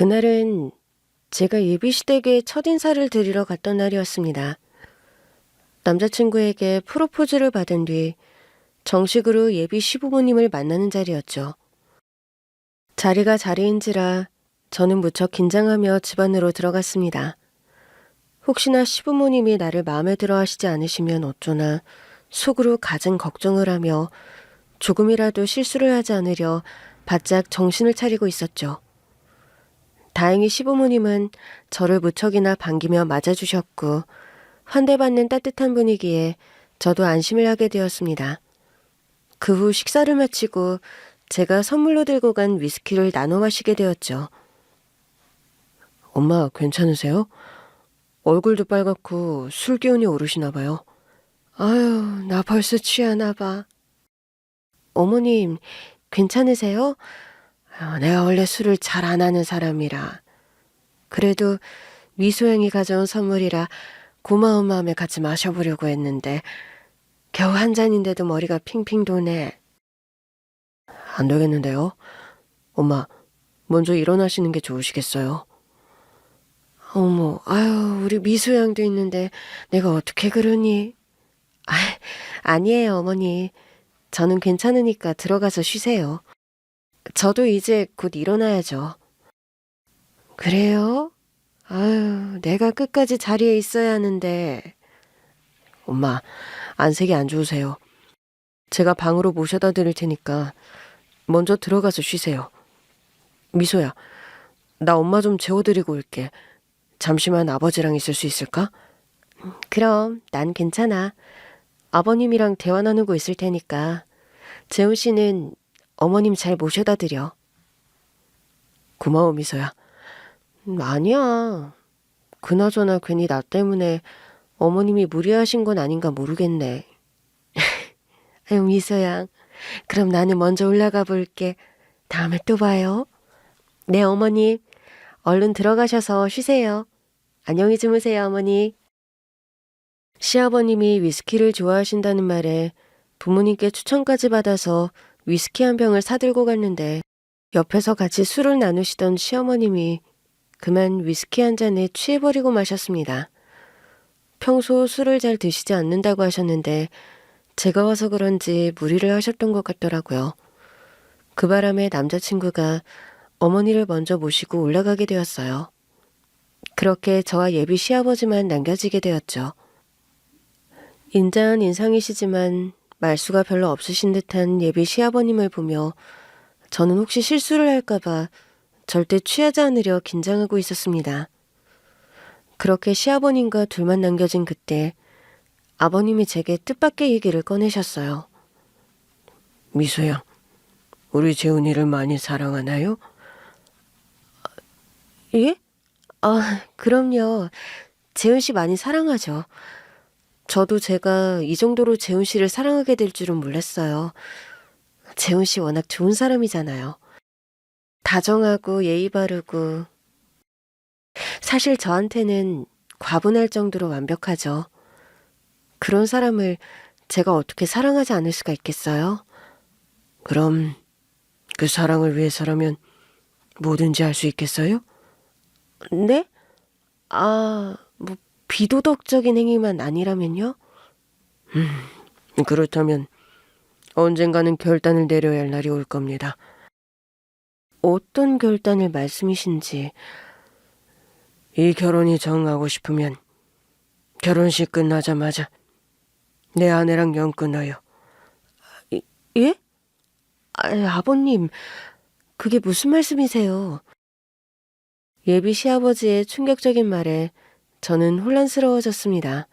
그날은 제가 예비시댁에 첫인사를 드리러 갔던 날이었습니다. 남자친구에게 프로포즈를 받은 뒤 정식으로 예비 시부모님을 만나는 자리였죠. 자리가 자리인지라 저는 무척 긴장하며 집 안으로 들어갔습니다. 혹시나 시부모님이 나를 마음에 들어 하시지 않으시면 어쩌나 속으로 갖은 걱정을 하며 조금이라도 실수를 하지 않으려 바짝 정신을 차리고 있었죠. 다행히 시부모님은 저를 무척이나 반기며 맞아주셨고 환대받는 따뜻한 분위기에 저도 안심을 하게 되었습니다. 그 후 식사를 마치고 제가 선물로 들고 간 위스키를 나눠 마시게 되었죠. 엄마 괜찮으세요? 얼굴도 빨갛고 술 기운이 오르시나 봐요. 아유, 나 벌써 취하나 봐. 어머님, 괜찮으세요? 내가 원래 술을 잘 안 하는 사람이라. 그래도 미소영이 가져온 선물이라 고마운 마음에 같이 마셔보려고 했는데 겨우 한 잔인데도 머리가 핑핑 도네. 안 되겠는데요? 엄마, 먼저 일어나시는 게 좋으시겠어요? 어머, 아유, 우리 미소양도 있는데 내가 어떻게 그러니? 아, 아니에요, 어머니. 저는 괜찮으니까 들어가서 쉬세요. 저도 이제 곧 일어나야죠. 그래요? 아유, 내가 끝까지 자리에 있어야 하는데. 엄마, 안색이 안 좋으세요. 제가 방으로 모셔다 드릴 테니까 먼저 들어가서 쉬세요. 미소야, 나 엄마 좀 재워드리고 올게. 잠시만 아버지랑 있을 수 있을까? 그럼 난 괜찮아. 아버님이랑 대화 나누고 있을 테니까. 재훈 씨는 어머님 잘 모셔다 드려. 고마워, 미소야. 아니야. 그나저나 괜히 나 때문에 어머님이 무리하신 건 아닌가 모르겠네. 아유, 미소야. 그럼 나는 먼저 올라가 볼게. 다음에 또 봐요. 네, 어머님. 얼른 들어가셔서 쉬세요. 안녕히 주무세요, 어머니. 시아버님이 위스키를 좋아하신다는 말에 부모님께 추천까지 받아서 위스키 한 병을 사들고 갔는데 옆에서 같이 술을 나누시던 시어머님이 그만 위스키 한 잔에 취해버리고 마셨습니다. 평소 술을 잘 드시지 않는다고 하셨는데 제가 와서 그런지 무리를 하셨던 것 같더라고요. 그 바람에 남자친구가 어머니를 먼저 모시고 올라가게 되었어요. 그렇게 저와 예비 시아버지만 남겨지게 되었죠. 인자한 인상이시지만 말수가 별로 없으신 듯한 예비 시아버님을 보며 저는 혹시 실수를 할까봐 절대 취하지 않으려 긴장하고 있었습니다. 그렇게 시아버님과 둘만 남겨진 그때 아버님이 제게 뜻밖의 얘기를 꺼내셨어요. 미소야, 우리 재훈이를 많이 사랑하나요? 예? 그럼요. 재훈 씨 많이 사랑하죠. 저도 제가 이 정도로 재훈 씨를 사랑하게 될 줄은 몰랐어요. 재훈 씨 워낙 좋은 사람이잖아요. 다정하고 예의 바르고 사실 저한테는 과분할 정도로 완벽하죠. 그런 사람을 제가 어떻게 사랑하지 않을 수가 있겠어요? 그럼 그 사랑을 위해서라면 뭐든지 할 수 있겠어요? 네? 뭐 비도덕적인 행위만 아니라면요? 그렇다면 언젠가는 결단을 내려야 할 날이 올 겁니다. 어떤 결단을 말씀이신지. 이 결혼이 정하고 싶으면 결혼식 끝나자마자 내 아내랑 연 끊어요. 예? 아버님, 그게 무슨 말씀이세요? 예비 시아버지의 충격적인 말에 저는 혼란스러워졌습니다.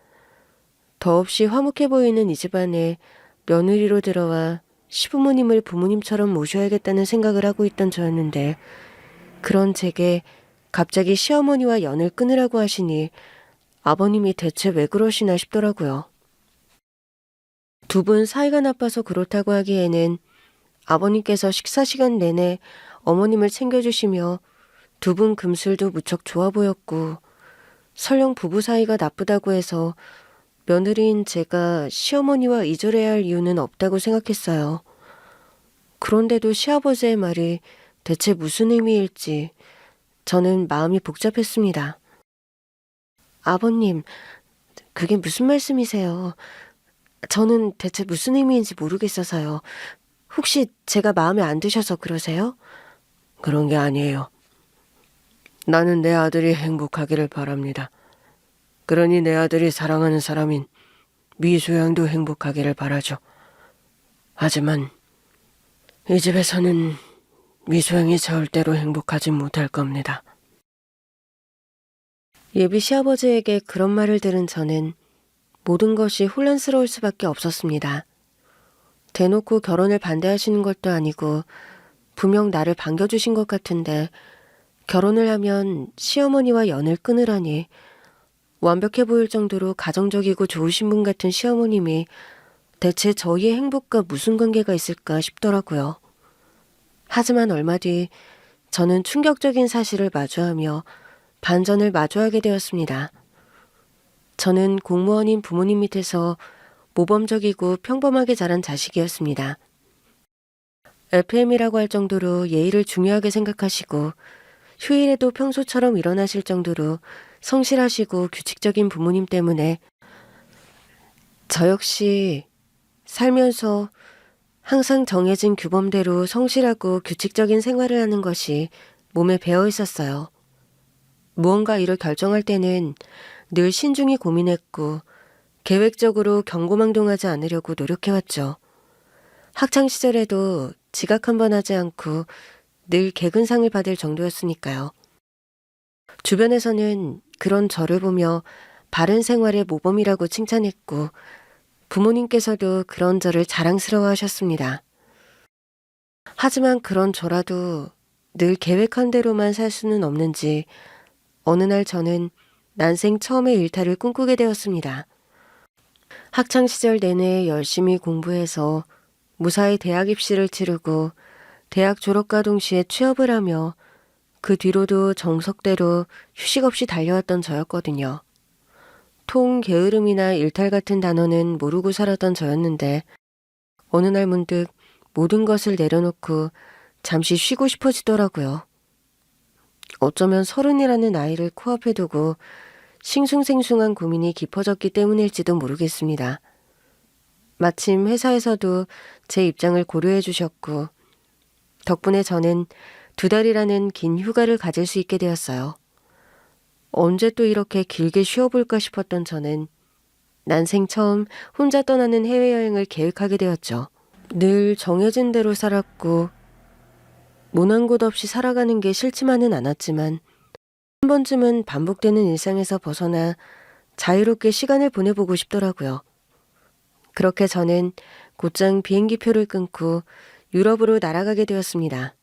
더없이 화목해 보이는 이 집안에 며느리로 들어와 시부모님을 부모님처럼 모셔야겠다는 생각을 하고 있던 저였는데 그런 제게 갑자기 시어머니와 연을 끊으라고 하시니 아버님이 대체 왜 그러시나 싶더라고요. 두 분 사이가 나빠서 그렇다고 하기에는 아버님께서 식사 시간 내내 어머님을 챙겨주시며 두 분 금슬도 무척 좋아 보였고 설령 부부 사이가 나쁘다고 해서 며느리인 제가 시어머니와 이별해야 할 이유는 없다고 생각했어요. 그런데도 시아버지의 말이 대체 무슨 의미일지 저는 마음이 복잡했습니다. 아버님, 그게 무슨 말씀이세요? 저는 대체 무슨 의미인지 모르겠어서요. 혹시 제가 마음에 안 드셔서 그러세요? 그런 게 아니에요. 나는 내 아들이 행복하기를 바랍니다. 그러니 내 아들이 사랑하는 사람인 미소양도 행복하기를 바라죠. 하지만 이 집에서는 미소양이 절대로 행복하지 못할 겁니다. 예비 시아버지에게 그런 말을 들은 저는 모든 것이 혼란스러울 수밖에 없었습니다. 대놓고 결혼을 반대하시는 것도 아니고 분명 나를 반겨주신 것 같은데 결혼을 하면 시어머니와 연을 끊으라니 완벽해 보일 정도로 가정적이고 좋으신 분 같은 시어머님이 대체 저희의 행복과 무슨 관계가 있을까 싶더라고요. 하지만 얼마 뒤 저는 충격적인 사실을 마주하며 반전을 마주하게 되었습니다. 저는 공무원인 부모님 밑에서 모범적이고 평범하게 자란 자식이었습니다. FM이라고 할 정도로 예의를 중요하게 생각하시고 휴일에도 평소처럼 일어나실 정도로 성실하시고 규칙적인 부모님 때문에 저 역시 살면서 항상 정해진 규범대로 성실하고 규칙적인 생활을 하는 것이 몸에 배어 있었어요. 무언가 일을 결정할 때는 늘 신중히 고민했고 계획적으로 경고망동하지 않으려고 노력해왔죠. 학창시절에도 지각 한 번 하지 않고 늘 개근상을 받을 정도였으니까요. 주변에서는 그런 저를 보며 바른 생활의 모범이라고 칭찬했고 부모님께서도 그런 저를 자랑스러워하셨습니다. 하지만 그런 저라도 늘 계획한 대로만 살 수는 없는지 어느 날 저는 난생 처음의 일탈을 꿈꾸게 되었습니다. 학창시절 내내 열심히 공부해서 무사히 대학 입시를 치르고 대학 졸업과 동시에 취업을 하며 그 뒤로도 정석대로 휴식 없이 달려왔던 저였거든요. 통, 게으름이나 일탈 같은 단어는 모르고 살았던 저였는데 어느 날 문득 모든 것을 내려놓고 잠시 쉬고 싶어지더라고요. 어쩌면 30이라는 나이를 코앞에 두고 싱숭생숭한 고민이 깊어졌기 때문일지도 모르겠습니다. 마침 회사에서도 제 입장을 고려해 주셨고 덕분에 저는 2달이라는 긴 휴가를 가질 수 있게 되었어요. 언제 또 이렇게 길게 쉬어볼까 싶었던 저는 난생 처음 혼자 떠나는 해외여행을 계획하게 되었죠. 늘 정해진 대로 살았고 모난 곳 없이 살아가는 게 싫지만은 않았지만 한 번쯤은 반복되는 일상에서 벗어나 자유롭게 시간을 보내보고 싶더라고요. 그렇게 저는 곧장 비행기표를 끊고 유럽으로 날아가게 되었습니다.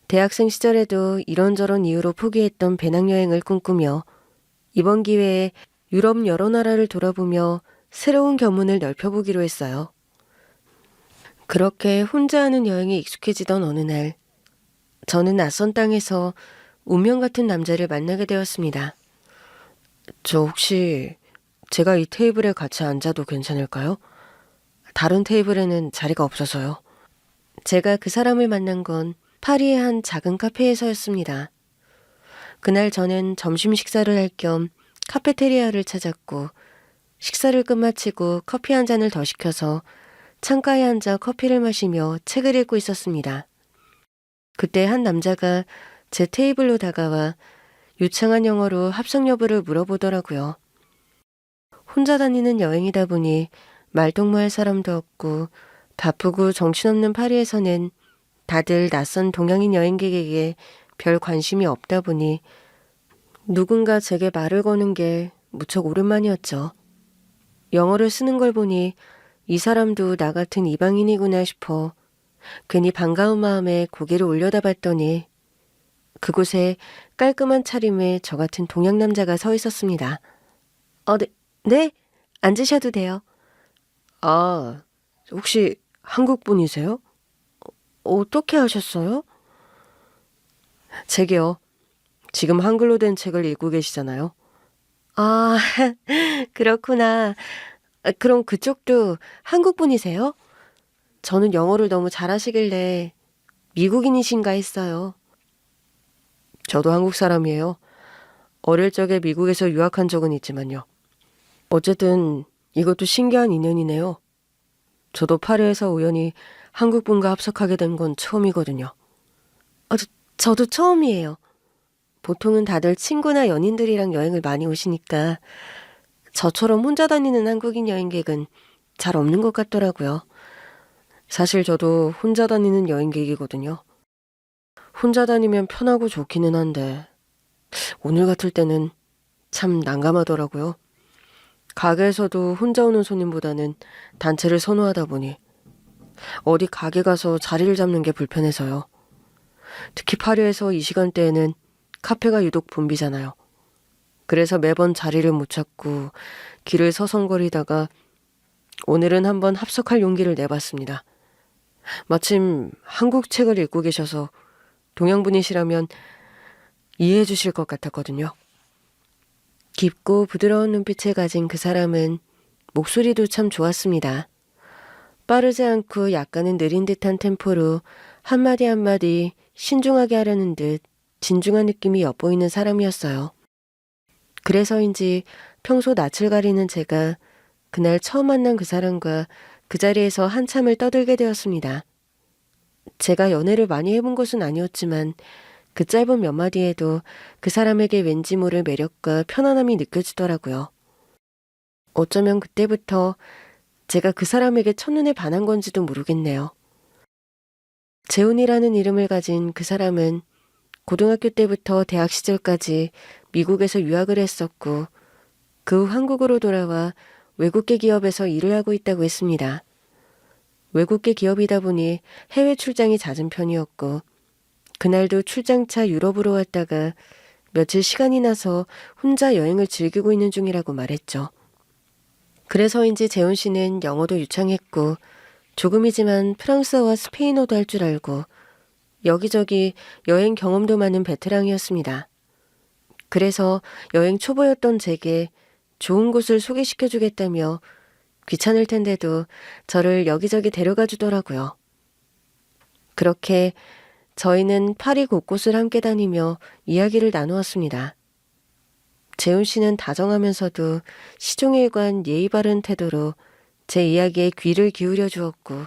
대학생 시절에도 이런저런 이유로 포기했던 배낭여행을 꿈꾸며 이번 기회에 유럽 여러 나라를 돌아보며 새로운 견문을 넓혀보기로 했어요. 그렇게 혼자 하는 여행에 익숙해지던 어느 날 저는 낯선 땅에서 운명 같은 남자를 만나게 되었습니다. 저 혹시 제가 이 테이블에 같이 앉아도 괜찮을까요? 다른 테이블에는 자리가 없어서요. 제가 그 사람을 만난 건 파리의 한 작은 카페에서였습니다. 그날 저는 점심 식사를 할 겸 카페테리아를 찾았고 식사를 끝마치고 커피 한 잔을 더 시켜서 창가에 앉아 커피를 마시며 책을 읽고 있었습니다. 그때 한 남자가 제 테이블로 다가와 유창한 영어로 합성 여부를 물어보더라고요. 혼자 다니는 여행이다 보니 말동무할 사람도 없고 바쁘고 정신없는 파리에서는 다들 낯선 동양인 여행객에게 별 관심이 없다 보니 누군가 제게 말을 거는 게 무척 오랜만이었죠. 영어를 쓰는 걸 보니 이 사람도 나 같은 이방인이구나 싶어 괜히 반가운 마음에 고개를 올려다 봤더니 그곳에 깔끔한 차림의 저 같은 동양 남자가 서 있었습니다. 네? 앉으셔도 돼요. 아, 혹시 한국 분이세요? 어떻게 하셨어요? 책이요. 지금 한글로 된 책을 읽고 계시잖아요. 아, 그렇구나. 그럼 그쪽도 한국 분이세요? 저는 영어를 너무 잘하시길래 미국인이신가 했어요. 저도 한국 사람이에요. 어릴 적에 미국에서 유학한 적은 있지만요. 어쨌든 이것도 신기한 인연이네요. 저도 파리에서 우연히 한국분과 합석하게 된 건 처음이거든요. 저도 처음이에요. 보통은 다들 친구나 연인들이랑 여행을 많이 오시니까 저처럼 혼자 다니는 한국인 여행객은 잘 없는 것 같더라고요. 사실 저도 혼자 다니는 여행객이거든요. 혼자 다니면 편하고 좋기는 한데 오늘 같을 때는 참 난감하더라고요. 가게에서도 혼자 오는 손님보다는 단체를 선호하다 보니 어디 가게 가서 자리를 잡는 게 불편해서요. 특히 파리에서 이 시간대에는 카페가 유독 붐비잖아요. 그래서 매번 자리를 못 찾고 길을 서성거리다가 오늘은 한번 합석할 용기를 내봤습니다. 마침 한국 책을 읽고 계셔서 동양분이시라면 이해해 주실 것 같았거든요. 깊고 부드러운 눈빛을 가진 그 사람은 목소리도 참 좋았습니다. 빠르지 않고 약간은 느린 듯한 템포로 한마디 한마디 신중하게 하려는 듯 진중한 느낌이 엿보이는 사람이었어요. 그래서인지 평소 낯을 가리는 제가 그날 처음 만난 그 사람과 그 자리에서 한참을 떠들게 되었습니다. 제가 연애를 많이 해본 것은 아니었지만 그 짧은 몇 마디에도 그 사람에게 왠지 모를 매력과 편안함이 느껴지더라고요. 어쩌면 그때부터 제가 그 사람에게 첫눈에 반한 건지도 모르겠네요. 재훈이라는 이름을 가진 그 사람은 고등학교 때부터 대학 시절까지 미국에서 유학을 했었고 그 후 한국으로 돌아와 외국계 기업에서 일을 하고 있다고 했습니다. 외국계 기업이다 보니 해외 출장이 잦은 편이었고 그날도 출장차 유럽으로 왔다가 며칠 시간이 나서 혼자 여행을 즐기고 있는 중이라고 말했죠. 그래서인지 재훈 씨는 영어도 유창했고 조금이지만 프랑스어와 스페인어도 할 줄 알고 여기저기 여행 경험도 많은 베테랑이었습니다. 그래서 여행 초보였던 제게 좋은 곳을 소개시켜주겠다며 귀찮을 텐데도 저를 여기저기 데려가 주더라고요. 그렇게 저희는 파리 곳곳을 함께 다니며 이야기를 나누었습니다. 재훈 씨는 다정하면서도 시종에 관한 예의 바른 태도로 제 이야기에 귀를 기울여 주었고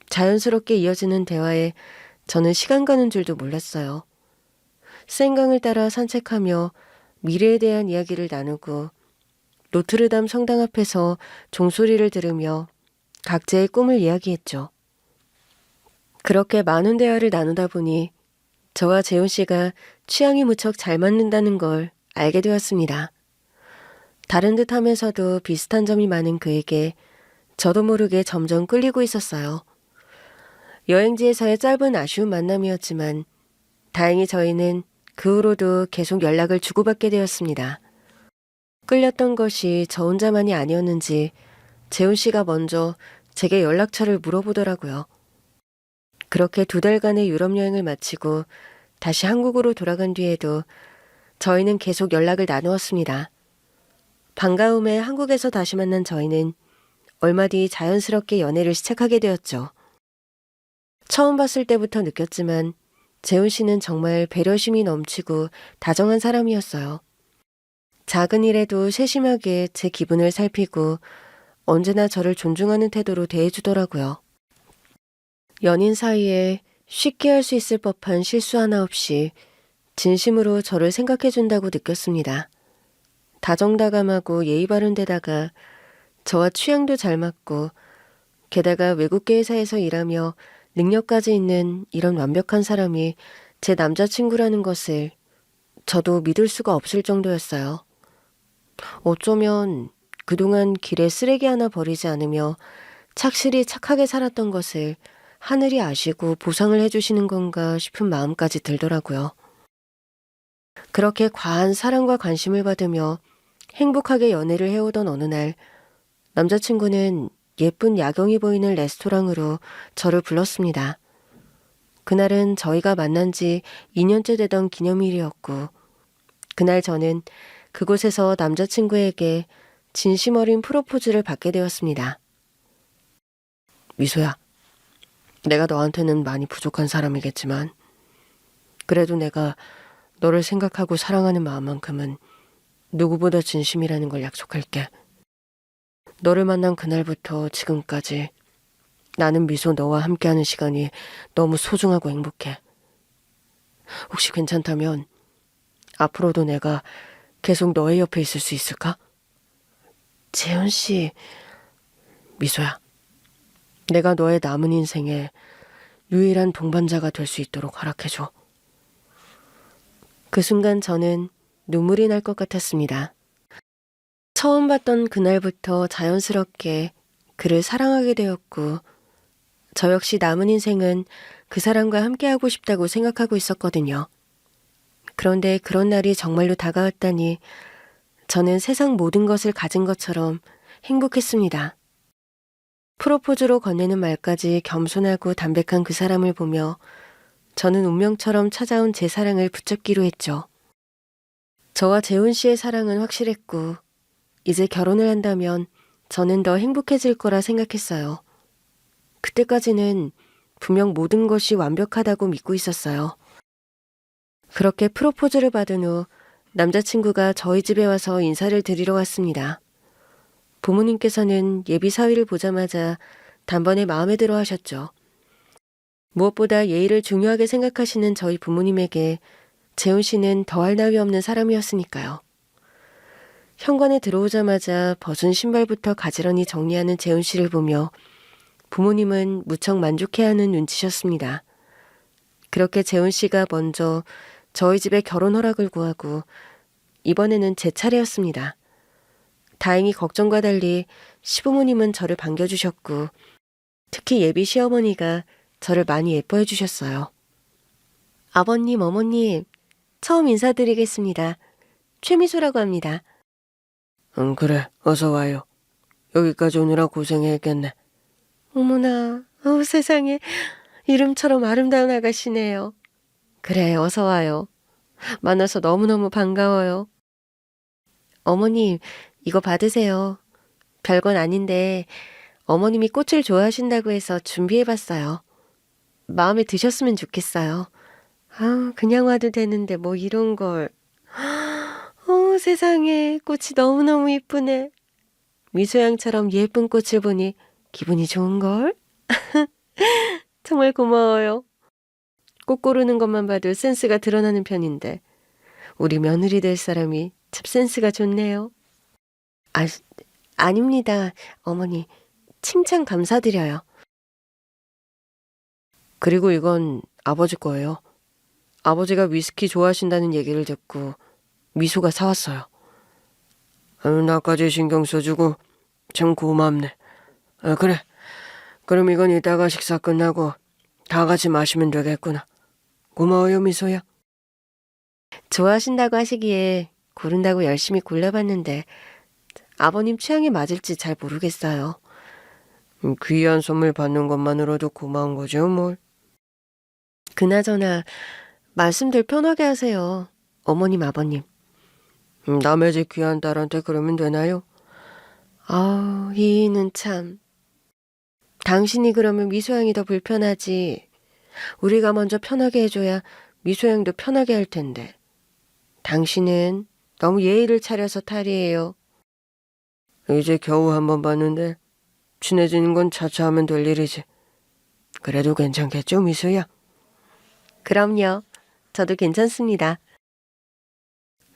자연스럽게 이어지는 대화에 저는 시간 가는 줄도 몰랐어요. 센강을 따라 산책하며 미래에 대한 이야기를 나누고 노트르담 성당 앞에서 종소리를 들으며 각자의 꿈을 이야기했죠. 그렇게 많은 대화를 나누다 보니 저와 재훈 씨가 취향이 무척 잘 맞는다는 걸 알게 되었습니다. 다른 듯 하면서도 비슷한 점이 많은 그에게 저도 모르게 점점 끌리고 있었어요. 여행지에서의 짧은 아쉬운 만남이었지만 다행히 저희는 그 후로도 계속 연락을 주고받게 되었습니다. 끌렸던 것이 저 혼자만이 아니었는지 재훈 씨가 먼저 제게 연락처를 물어보더라고요. 그렇게 2달간의 유럽 여행을 마치고 다시 한국으로 돌아간 뒤에도 저희는 계속 연락을 나누었습니다. 반가움에 한국에서 다시 만난 저희는 얼마 뒤 자연스럽게 연애를 시작하게 되었죠. 처음 봤을 때부터 느꼈지만 재훈 씨는 정말 배려심이 넘치고 다정한 사람이었어요. 작은 일에도 세심하게 제 기분을 살피고 언제나 저를 존중하는 태도로 대해주더라고요. 연인 사이에 쉽게 할 수 있을 법한 실수 하나 없이 진심으로 저를 생각해준다고 느꼈습니다. 다정다감하고 예의 바른 데다가 저와 취향도 잘 맞고 게다가 외국계 회사에서 일하며 능력까지 있는 이런 완벽한 사람이 제 남자친구라는 것을 저도 믿을 수가 없을 정도였어요. 어쩌면 그동안 길에 쓰레기 하나 버리지 않으며 착실히 착하게 살았던 것을 하늘이 아시고 보상을 해주시는 건가 싶은 마음까지 들더라고요. 그렇게 과한 사랑과 관심을 받으며 행복하게 연애를 해오던 어느 날 남자친구는 예쁜 야경이 보이는 레스토랑으로 저를 불렀습니다. 그날은 저희가 만난 지 2년째 되던 기념일이었고 그날 저는 그곳에서 남자친구에게 진심 어린 프로포즈를 받게 되었습니다. 미소야, 내가 너한테는 많이 부족한 사람이겠지만 그래도 내가 너를 생각하고 사랑하는 마음만큼은 누구보다 진심이라는 걸 약속할게. 너를 만난 그날부터 지금까지 나는 미소 너와 함께하는 시간이 너무 소중하고 행복해. 혹시 괜찮다면 앞으로도 내가 계속 너의 옆에 있을 수 있을까? 재훈 씨, 미소야. 내가 너의 남은 인생에 유일한 동반자가 될 수 있도록 허락해줘. 그 순간 저는 눈물이 날 것 같았습니다. 처음 봤던 그날부터 자연스럽게 그를 사랑하게 되었고, 저 역시 남은 인생은 그 사람과 함께하고 싶다고 생각하고 있었거든요. 그런데 그런 날이 정말로 다가왔다니 저는 세상 모든 것을 가진 것처럼 행복했습니다. 프로포즈로 건네는 말까지 겸손하고 담백한 그 사람을 보며 저는 운명처럼 찾아온 제 사랑을 붙잡기로 했죠. 저와 재훈 씨의 사랑은 확실했고 이제 결혼을 한다면 저는 더 행복해질 거라 생각했어요. 그때까지는 분명 모든 것이 완벽하다고 믿고 있었어요. 그렇게 프로포즈를 받은 후 남자친구가 저희 집에 와서 인사를 드리러 왔습니다. 부모님께서는 예비 사위를 보자마자 단번에 마음에 들어 하셨죠. 무엇보다 예의를 중요하게 생각하시는 저희 부모님에게 재훈 씨는 더할 나위 없는 사람이었으니까요. 현관에 들어오자마자 벗은 신발부터 가지런히 정리하는 재훈 씨를 보며 부모님은 무척 만족해하는 눈치셨습니다. 그렇게 재훈 씨가 먼저 저희 집에 결혼 허락을 구하고 이번에는 제 차례였습니다. 다행히 걱정과 달리 시부모님은 저를 반겨주셨고 특히 예비 시어머니가 저를 많이 예뻐해 주셨어요. 아버님, 어머님, 처음 인사드리겠습니다. 최미소라고 합니다. 그래. 어서 와요. 여기까지 오느라 고생했겠네. 어머나, 세상에 이름처럼 아름다운 아가씨네요. 그래, 어서 와요. 만나서 너무너무 반가워요. 어머님, 이거 받으세요. 별건 아닌데 어머님이 꽃을 좋아하신다고 해서 준비해봤어요. 마음에 드셨으면 좋겠어요. 그냥 와도 되는데 뭐 이런 걸. 세상에 꽃이 너무너무 이쁘네. 미소양처럼 예쁜 꽃을 보니 기분이 좋은걸? 정말 고마워요. 꽃 고르는 것만 봐도 센스가 드러나는 편인데 우리 며느리 될 사람이 참 센스가 좋네요. 아닙니다. 어머니, 칭찬 감사드려요. 그리고 이건 아버지 거예요. 아버지가 위스키 좋아하신다는 얘기를 듣고 미소가 사왔어요. 나까지 신경 써주고 참 고맙네. 그래. 그럼 이건 이따가 식사 끝나고 다 같이 마시면 되겠구나. 고마워요, 미소야. 좋아하신다고 하시기에 고른다고 열심히 골라봤는데 아버님 취향에 맞을지 잘 모르겠어요. 귀한 선물 받는 것만으로도 고마운 거죠, 뭘. 그나저나 말씀들 편하게 하세요. 어머님, 아버님. 남의 집 귀한 딸한테 그러면 되나요? 이는 참. 당신이 그러면 미소양이 더 불편하지. 우리가 먼저 편하게 해줘야 미소양도 편하게 할 텐데. 당신은 너무 예의를 차려서 탈이에요. 이제 겨우 한 번 봤는데 친해지는 건 차차 하면 될 일이지. 그래도 괜찮겠죠, 미소야? 그럼요. 저도 괜찮습니다.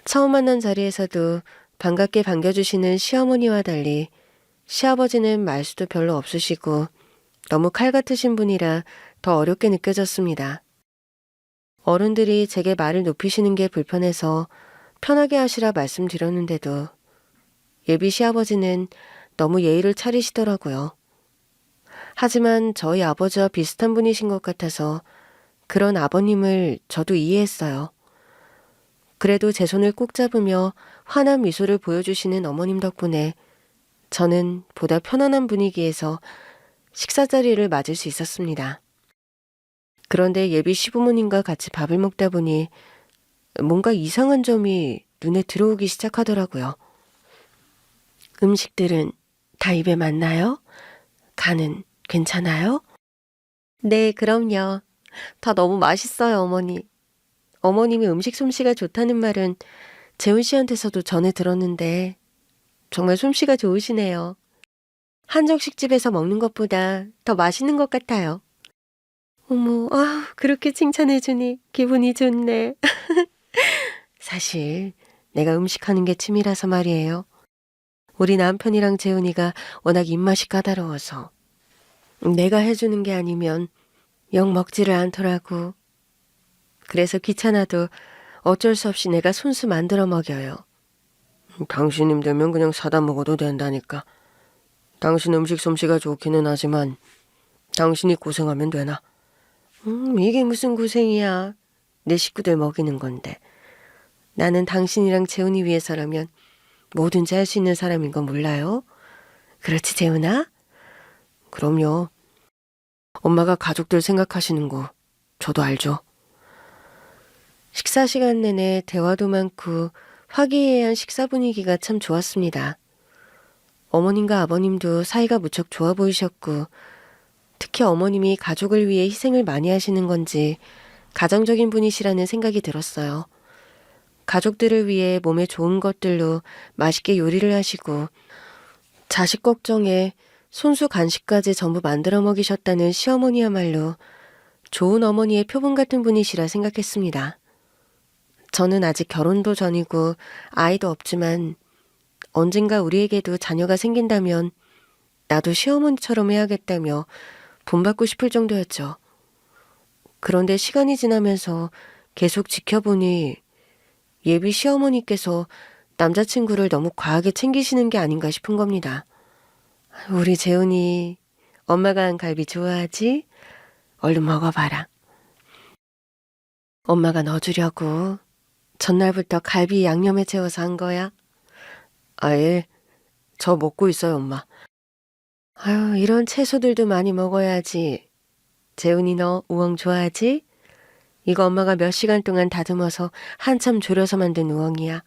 처음 만난 자리에서도 반갑게 반겨주시는 시어머니와 달리 시아버지는 말수도 별로 없으시고 너무 칼 같으신 분이라 더 어렵게 느껴졌습니다. 어른들이 제게 말을 높이시는 게 불편해서 편하게 하시라 말씀드렸는데도 예비 시아버지는 너무 예의를 차리시더라고요. 하지만 저희 아버지와 비슷한 분이신 것 같아서 그런 아버님을 저도 이해했어요. 그래도 제 손을 꼭 잡으며 환한 미소를 보여주시는 어머님 덕분에 저는 보다 편안한 분위기에서 식사 자리를 맞을 수 있었습니다. 그런데 예비 시부모님과 같이 밥을 먹다 보니 뭔가 이상한 점이 눈에 들어오기 시작하더라고요. 음식들은 다 입에 맞나요? 간은 괜찮아요? 네, 그럼요. 다 너무 맛있어요, 어머니. 어머님이 음식 솜씨가 좋다는 말은 재훈 씨한테서도 전해 들었는데 정말 솜씨가 좋으시네요. 한정식 집에서 먹는 것보다 더 맛있는 것 같아요. 어머, 그렇게 칭찬해주니 기분이 좋네. 사실 내가 음식하는 게 취미라서 말이에요. 우리 남편이랑 재훈이가 워낙 입맛이 까다로워서 내가 해주는 게 아니면 영 먹지를 않더라고. 그래서 귀찮아도 어쩔 수 없이 내가 손수 만들어 먹여요. 당신 힘들면 그냥 사다 먹어도 된다니까. 당신 음식 솜씨가 좋기는 하지만 당신이 고생하면 되나? 이게 무슨 고생이야. 내 식구들 먹이는 건데. 나는 당신이랑 재훈이 위해서라면 뭐든지 할 수 있는 사람인 건 몰라요? 그렇지, 재훈아? 그럼요. 엄마가 가족들 생각하시는 거 저도 알죠. 식사 시간 내내 대화도 많고 화기애애한 식사 분위기가 참 좋았습니다. 어머님과 아버님도 사이가 무척 좋아 보이셨고 특히 어머님이 가족을 위해 희생을 많이 하시는 건지 가정적인 분이시라는 생각이 들었어요. 가족들을 위해 몸에 좋은 것들로 맛있게 요리를 하시고 자식 걱정에 손수 간식까지 전부 만들어 먹이셨다는 시어머니야말로 좋은 어머니의 표본 같은 분이시라 생각했습니다. 저는 아직 결혼도 전이고 아이도 없지만 언젠가 우리에게도 자녀가 생긴다면 나도 시어머니처럼 해야겠다며 본받고 싶을 정도였죠. 그런데 시간이 지나면서 계속 지켜보니 예비 시어머니께서 남자친구를 너무 과하게 챙기시는 게 아닌가 싶은 겁니다. 우리 재훈이 엄마가 한 갈비 좋아하지? 얼른 먹어봐라. 엄마가 넣어주려고 전날부터 갈비 양념에 채워서 한 거야. 예. 저 먹고 있어요, 엄마. 아유, 이런 채소들도 많이 먹어야지. 재훈이 너 우엉 좋아하지? 이거 엄마가 몇 시간 동안 다듬어서 한참 졸여서 만든 우엉이야.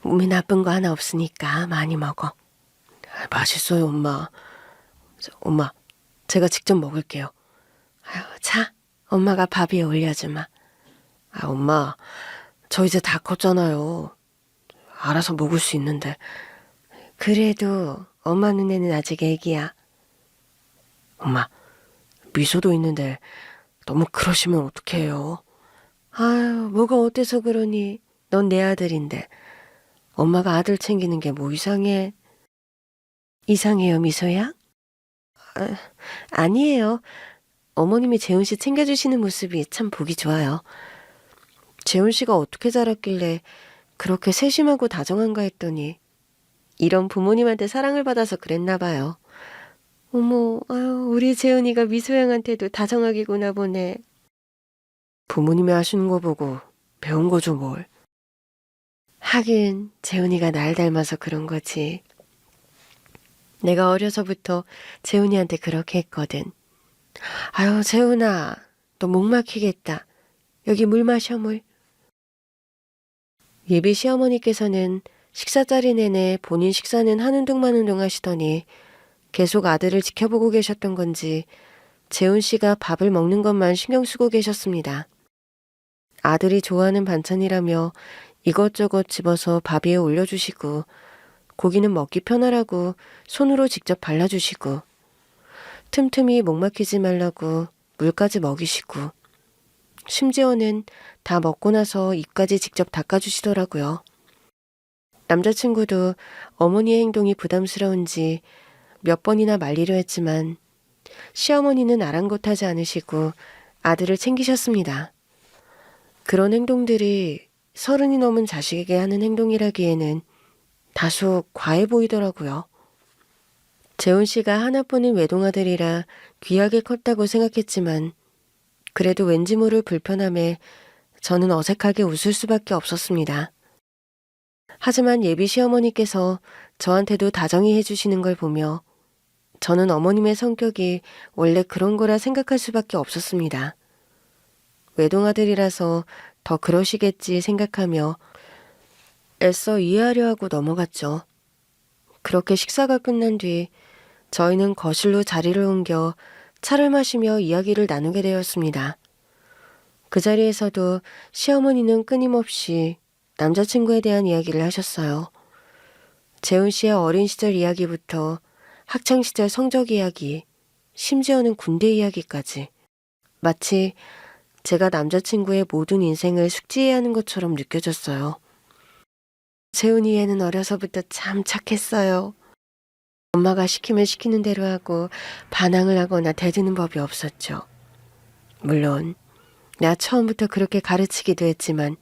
몸에 나쁜 거 하나 없으니까 많이 먹어. 맛있어요, 엄마. 엄마, 제가 직접 먹을게요. 아유, 자, 엄마가 밥 위에 올려주마. 엄마, 저 이제 다 컸잖아요. 알아서 먹을 수 있는데. 그래도 엄마 눈에는 아직 애기야. 엄마, 미소도 있는데 너무 그러시면 어떡해요? 아유, 뭐가 어때서 그러니? 넌 내 아들인데. 엄마가 아들 챙기는 게 뭐 이상해? 이상해요, 미소야? 아니에요. 어머님이 재훈 씨 챙겨주시는 모습이 참 보기 좋아요. 재훈 씨가 어떻게 자랐길래 그렇게 세심하고 다정한가 했더니 이런 부모님한테 사랑을 받아서 그랬나 봐요. 어머, 아유, 우리 재훈이가 미소양한테도 다정하기구나 보네. 부모님이 하시는 거 보고 배운 거죠, 뭘. 하긴 재훈이가 날 닮아서 그런 거지. 내가 어려서부터 재훈이한테 그렇게 했거든. 아유, 재훈아, 너 목 막히겠다. 여기 물 마셔, 물. 예비 시어머니께서는 식사자리 내내 본인 식사는 하는 둥 마는 둥 하시더니 계속 아들을 지켜보고 계셨던 건지 재훈 씨가 밥을 먹는 것만 신경 쓰고 계셨습니다. 아들이 좋아하는 반찬이라며 이것저것 집어서 밥 위에 올려주시고 고기는 먹기 편하라고 손으로 직접 발라주시고 틈틈이 목 막히지 말라고 물까지 먹이시고 심지어는 다 먹고 나서 입까지 직접 닦아주시더라고요. 남자친구도 어머니의 행동이 부담스러운지 몇 번이나 말리려 했지만 시어머니는 아랑곳하지 않으시고 아들을 챙기셨습니다. 그런 행동들이 30이 넘은 자식에게 하는 행동이라기에는 다소 과해 보이더라고요. 재훈 씨가 하나뿐인 외동아들이라 귀하게 컸다고 생각했지만 그래도 왠지 모를 불편함에 저는 어색하게 웃을 수밖에 없었습니다. 하지만 예비 시어머니께서 저한테도 다정히 해주시는 걸 보며 저는 어머님의 성격이 원래 그런 거라 생각할 수밖에 없었습니다. 외동아들이라서 더 그러시겠지 생각하며 애써 이해하려 하고 넘어갔죠. 그렇게 식사가 끝난 뒤 저희는 거실로 자리를 옮겨 차를 마시며 이야기를 나누게 되었습니다. 그 자리에서도 시어머니는 끊임없이 남자친구에 대한 이야기를 하셨어요. 재훈 씨의 어린 시절 이야기부터 학창 시절 성적 이야기, 심지어는 군대 이야기까지. 마치 제가 남자친구의 모든 인생을 숙지해야 하는 것처럼 느껴졌어요. 재훈이 애는 어려서부터 참 착했어요. 엄마가 시키면 시키는 대로 하고 반항을 하거나 대드는 법이 없었죠. 물론 나 처음부터 그렇게 가르치기도 했지만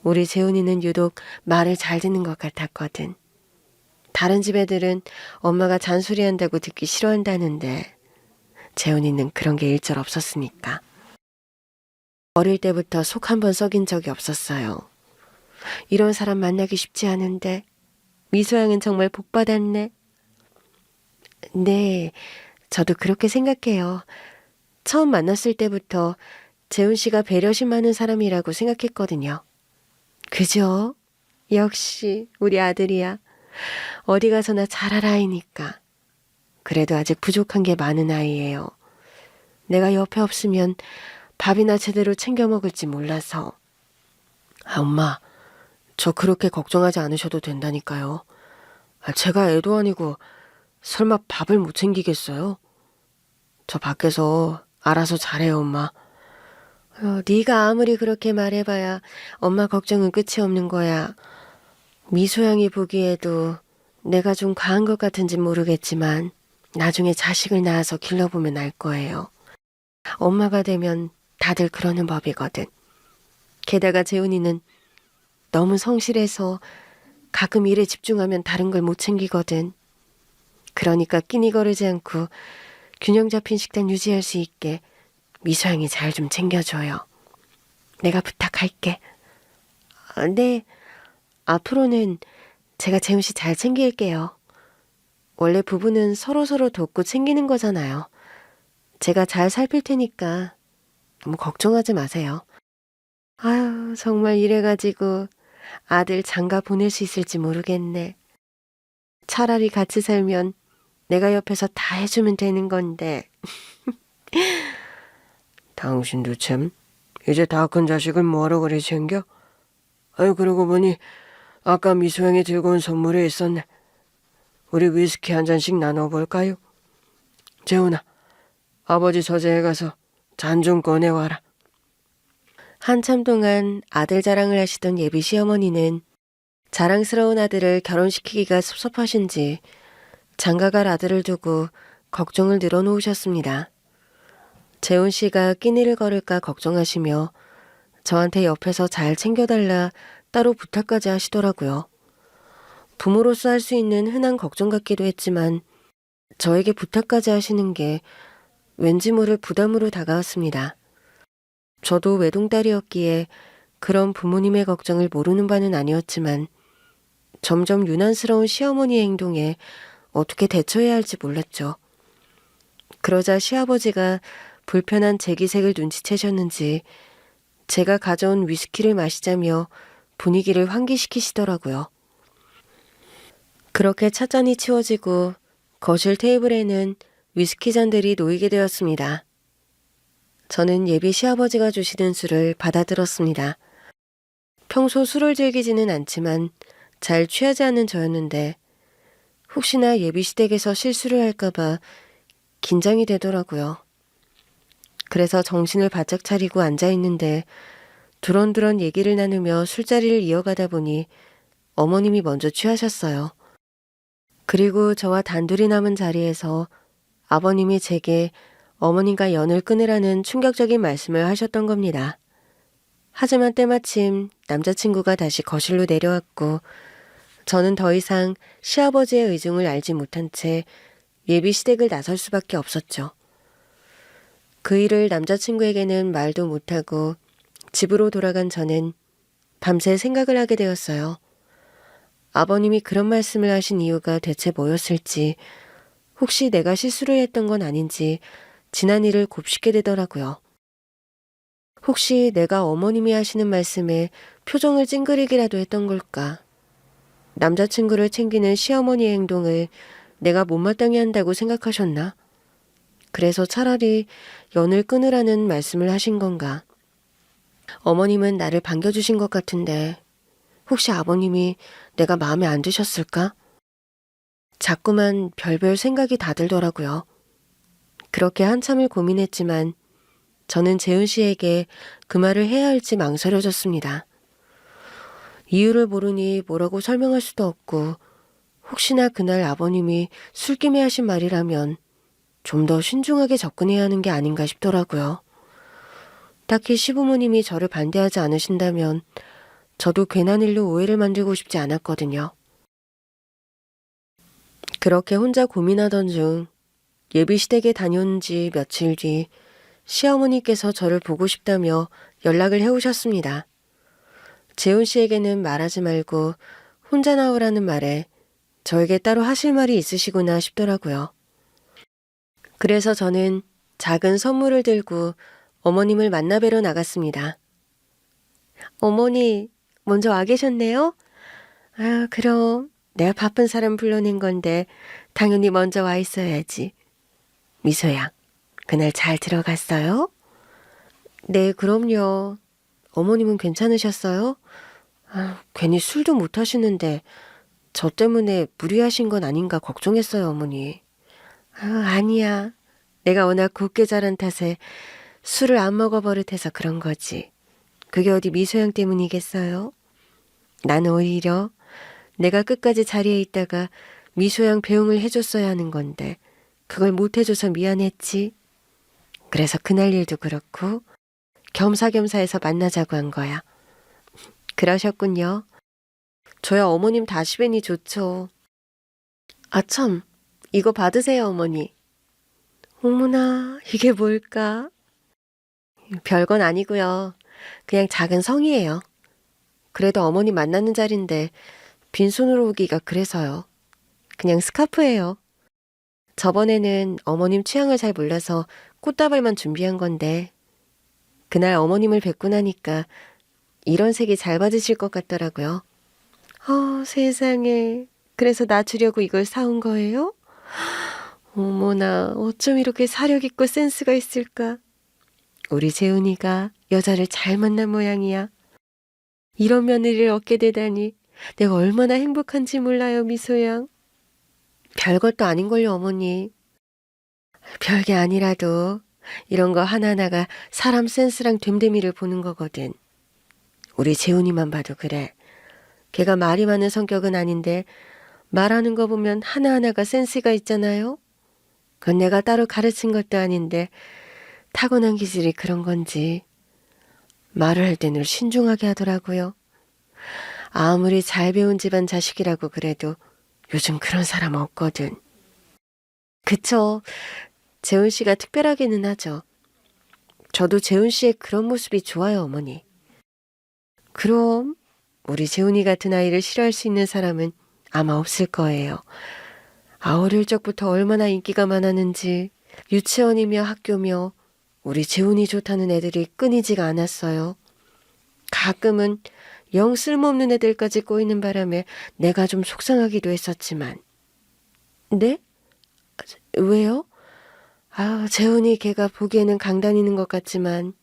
우리 재훈이는 유독 말을 잘 듣는 것 같았거든. 다른 집 애들은 엄마가 잔소리한다고 듣기 싫어한다는데 재훈이는 그런 게 일절 없었으니까. 어릴 때부터 속 한 번 썩인 적이 없었어요. 이런 사람 만나기 쉽지 않은데 미소양은 정말 복 받았네. 네, 저도 그렇게 생각해요. 처음 만났을 때부터 재훈 씨가 배려심 많은 사람이라고 생각했거든요. 그죠? 역시 우리 아들이야. 어디 가서나 잘할 아이니까. 그래도 아직 부족한 게 많은 아이예요. 내가 옆에 없으면 밥이나 제대로 챙겨 먹을지 몰라서. 엄마, 저 그렇게 걱정하지 않으셔도 된다니까요. 제가 애도 아니고 설마 밥을 못 챙기겠어요? 저 밖에서 알아서 잘해요, 엄마. 네가 아무리 그렇게 말해봐야 엄마 걱정은 끝이 없는 거야. 미소양이 보기에도 내가 좀 과한 것 같은지 모르겠지만 나중에 자식을 낳아서 길러보면 알 거예요. 엄마가 되면 다들 그러는 법이거든. 게다가 재훈이는 너무 성실해서 가끔 일에 집중하면 다른 걸 못 챙기거든. 그러니까 끼니 거르지 않고 균형 잡힌 식단 유지할 수 있게 미소양이 잘 좀 챙겨줘요. 내가 부탁할게. 네, 앞으로는 제가 재훈 씨 잘 챙길게요. 원래 부부는 서로서로 돕고 챙기는 거잖아요. 제가 잘 살필 테니까 너무 걱정하지 마세요. 아유, 정말 이래가지고 아들 장가 보낼 수 있을지 모르겠네. 차라리 같이 살면 내가 옆에서 다 해주면 되는 건데. 당신도 참 이제 다 큰 자식을 뭐하러 그리 챙겨? 아유, 그러고 보니 아까 미소양이 들고 온 선물이 있었네. 우리 위스키 한 잔씩 나눠볼까요? 재훈아, 아버지 서재에 가서 잔 좀 꺼내와라. 한참 동안 아들 자랑을 하시던 예비 시어머니는 자랑스러운 아들을 결혼시키기가 섭섭하신지 장가갈 아들을 두고 걱정을 늘어놓으셨습니다. 재훈 씨가 끼니를 거를까 걱정하시며 저한테 옆에서 잘 챙겨달라 따로 부탁까지 하시더라고요. 부모로서 할 수 있는 흔한 걱정 같기도 했지만 저에게 부탁까지 하시는 게 왠지 모를 부담으로 다가왔습니다. 저도 외동딸이었기에 그런 부모님의 걱정을 모르는 바는 아니었지만 점점 유난스러운 시어머니의 행동에 어떻게 대처해야 할지 몰랐죠. 그러자 시아버지가 불편한 제 기색을 눈치채셨는지 제가 가져온 위스키를 마시자며 분위기를 환기시키시더라고요. 그렇게 찻잔이 치워지고 거실 테이블에는 위스키 잔들이 놓이게 되었습니다. 저는 예비 시아버지가 주시는 술을 받아들었습니다. 평소 술을 즐기지는 않지만 잘 취하지 않는 저였는데 혹시나 예비 시댁에서 실수를 할까봐 긴장이 되더라고요. 그래서 정신을 바짝 차리고 앉아있는데 두런두런 얘기를 나누며 술자리를 이어가다 보니 어머님이 먼저 취하셨어요. 그리고 저와 단둘이 남은 자리에서 아버님이 제게 어머님과 연을 끊으라는 충격적인 말씀을 하셨던 겁니다. 하지만 때마침 남자친구가 다시 거실로 내려왔고 저는 더 이상 시아버지의 의중을 알지 못한 채 예비 시댁을 나설 수밖에 없었죠. 그 일을 남자친구에게는 말도 못하고 집으로 돌아간 저는 밤새 생각을 하게 되었어요. 아버님이 그런 말씀을 하신 이유가 대체 뭐였을지, 혹시 내가 실수를 했던 건 아닌지 지난 일을 곱씹게 되더라고요. 혹시 내가 어머님이 하시는 말씀에 표정을 찡그리기라도 했던 걸까? 남자친구를 챙기는 시어머니의 행동을 내가 못마땅히 한다고 생각하셨나? 그래서 차라리 연을 끊으라는 말씀을 하신 건가? 어머님은 나를 반겨주신 것 같은데 혹시 아버님이 내가 마음에 안 드셨을까? 자꾸만 별별 생각이 다 들더라고요. 그렇게 한참을 고민했지만 저는 재훈 씨에게 그 말을 해야 할지 망설여졌습니다. 이유를 모르니 뭐라고 설명할 수도 없고 혹시나 그날 아버님이 술김에 하신 말이라면 좀 더 신중하게 접근해야 하는 게 아닌가 싶더라고요. 딱히 시부모님이 저를 반대하지 않으신다면 저도 괜한 일로 오해를 만들고 싶지 않았거든요. 그렇게 혼자 고민하던 중 예비시댁에 다녀온 지 며칠 뒤 시어머니께서 저를 보고 싶다며 연락을 해오셨습니다. 재훈 씨에게는 말하지 말고 혼자 나오라는 말에 저에게 따로 하실 말이 있으시구나 싶더라고요. 그래서 저는 작은 선물을 들고 어머님을 만나 뵈러 나갔습니다. 어머니, 먼저 와 계셨네요? 아, 그럼 내가 바쁜 사람 불러낸 건데 당연히 먼저 와 있어야지. 미소야, 그날 잘 들어갔어요? 네, 그럼요. 어머님은 괜찮으셨어요? 아, 괜히 술도 못 하시는데 저 때문에 무리하신 건 아닌가 걱정했어요, 어머니. 아, 아니야. 내가 워낙 곱게 자란 탓에 술을 안 먹어 버릇해서 그런 거지. 그게 어디 미소양 때문이겠어요? 나는 오히려 내가 끝까지 자리에 있다가 미소양 배웅을 해줬어야 하는 건데 그걸 못 해줘서 미안했지. 그래서 그날 일도 그렇고 겸사겸사해서 만나자고 한 거야. 그러셨군요. 저야 어머님 다시 뵈니 좋죠. 아참, 이거 받으세요, 어머니. 어머나, 이게 뭘까? 별건 아니고요. 그냥 작은 성의예요. 그래도 어머니 만나는 자리인데 빈손으로 오기가 그래서요. 그냥 스카프예요. 저번에는 어머님 취향을 잘 몰라서 꽃다발만 준비한 건데 그날 어머님을 뵙고 나니까 이런 색이 잘 받으실 것 같더라고요. 세상에. 그래서 나 주려고 이걸 사온 거예요? 어머나, 어쩜 이렇게 사력 있고 센스가 있을까? 우리 재훈이가 여자를 잘 만난 모양이야. 이런 며느리를 얻게 되다니 내가 얼마나 행복한지 몰라요, 미소양. 별것도 아닌걸요, 어머니. 별게 아니라도 이런 거 하나하나가 사람 센스랑 됨됨이를 보는 거거든. 우리 재훈이만 봐도 그래. 걔가 말이 많은 성격은 아닌데 말하는 거 보면 하나하나가 센스가 있잖아요. 그건 내가 따로 가르친 것도 아닌데 타고난 기질이 그런 건지 말을 할 때는 신중하게 하더라고요. 아무리 잘 배운 집안 자식이라고 그래도 요즘 그런 사람 없거든. 그쵸. 재훈 씨가 특별하기는 하죠. 저도 재훈 씨의 그런 모습이 좋아요, 어머니. 그럼 우리 재훈이 같은 아이를 싫어할 수 있는 사람은 아마 없을 거예요. 어릴 적부터 얼마나 인기가 많았는지 유치원이며 학교며 우리 재훈이 좋다는 애들이 끊이지가 않았어요. 가끔은 영 쓸모없는 애들까지 꼬이는 바람에 내가 좀 속상하기도 했었지만. 네? 왜요? 재훈이 걔가 보기에는 강다니는 것 같지만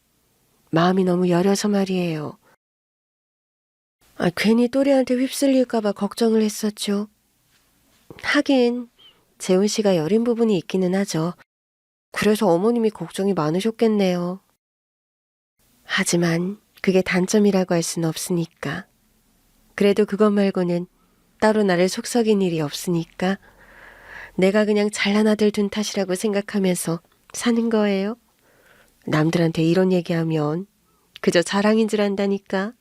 마음이 너무 여려서 말이에요. 괜히 또래한테 휩쓸릴까 봐 걱정을 했었죠. 하긴 재훈 씨가 여린 부분이 있기는 하죠. 그래서 어머님이 걱정이 많으셨겠네요. 하지만 그게 단점이라고 할 수는 없으니까. 그래도 그것 말고는 따로 나를 속썩인 일이 없으니까 내가 그냥 잘난 아들 둔 탓이라고 생각하면서 사는 거예요. 남들한테 이런 얘기하면 그저 자랑인 줄 안다니까.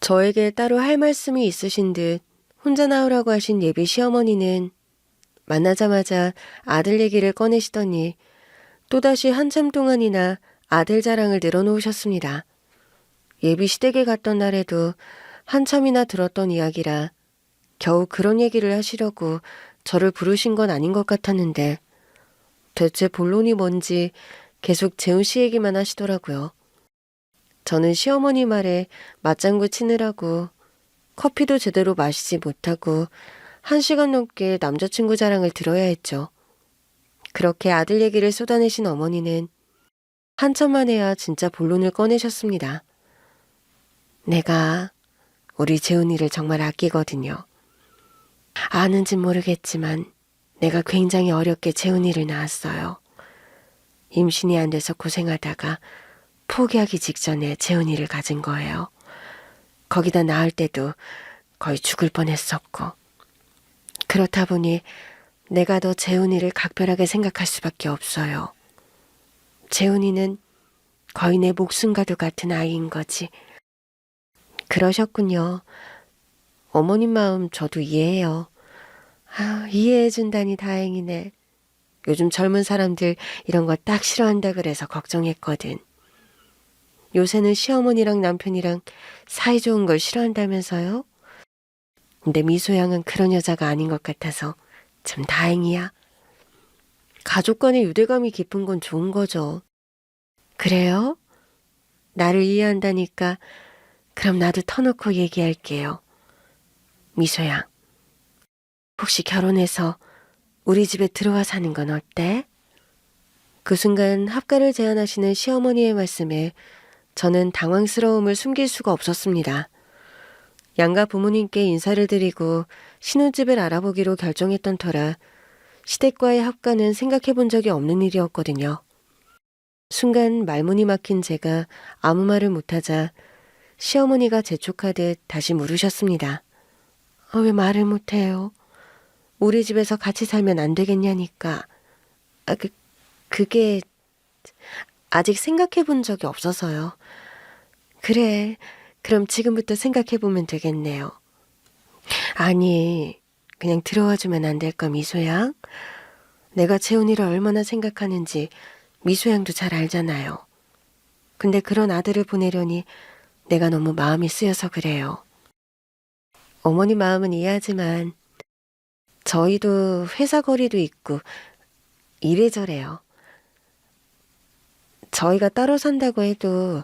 저에게 따로 할 말씀이 있으신 듯 혼자 나오라고 하신 예비 시어머니는 만나자마자 아들 얘기를 꺼내시더니 또다시 한참 동안이나 아들 자랑을 늘어놓으셨습니다. 예비 시댁에 갔던 날에도 한참이나 들었던 이야기라 겨우 그런 얘기를 하시려고 저를 부르신 건 아닌 것 같았는데 대체 본론이 뭔지 계속 재훈 씨 얘기만 하시더라고요. 저는 시어머니 말에 맞장구 치느라고 커피도 제대로 마시지 못하고 1시간 넘게 남자친구 자랑을 들어야 했죠. 그렇게 아들 얘기를 쏟아내신 어머니는 한참 만에야 진짜 본론을 꺼내셨습니다. 내가 우리 재훈이를 정말 아끼거든요. 아는진 모르겠지만 내가 굉장히 어렵게 재훈이를 낳았어요. 임신이 안 돼서 고생하다가 포기하기 직전에 재훈이를 가진 거예요. 거기다 낳을 때도 거의 죽을 뻔했었고. 그렇다 보니 내가 더 재훈이를 각별하게 생각할 수밖에 없어요. 재훈이는 거의 내 목숨과도 같은 아이인 거지. 그러셨군요. 어머님 마음 저도 이해해요. 이해해준다니 다행이네. 요즘 젊은 사람들 이런 거 딱 싫어한다 그래서 걱정했거든. 요새는 시어머니랑 남편이랑 사이좋은 걸 싫어한다면서요? 근데 미소양은 그런 여자가 아닌 것 같아서 참 다행이야. 가족 간의 유대감이 깊은 건 좋은 거죠. 그래요? 나를 이해한다니까 그럼 나도 터놓고 얘기할게요. 미소양, 혹시 결혼해서 우리 집에 들어와 사는 건 어때? 그 순간 합가를 제안하시는 시어머니의 말씀에 저는 당황스러움을 숨길 수가 없었습니다. 양가 부모님께 인사를 드리고 신혼집을 알아보기로 결정했던 터라 시댁과의 합가는 생각해 본 적이 없는 일이었거든요. 순간 말문이 막힌 제가 아무 말을 못하자 시어머니가 재촉하듯 다시 물으셨습니다. 왜 말을 못해요? 우리 집에서 같이 살면 안 되겠냐니까. 그게 아직 생각해 본 적이 없어서요. 그래, 그럼 지금부터 생각해 보면 되겠네요. 아니, 그냥 들어와 주면 안 될까, 미소양? 내가 재훈이를 얼마나 생각하는지 미소양도 잘 알잖아요. 근데 그런 아들을 보내려니 내가 너무 마음이 쓰여서 그래요. 어머니 마음은 이해하지만 저희도 회사 거리도 있고 이래저래요. 저희가 따로 산다고 해도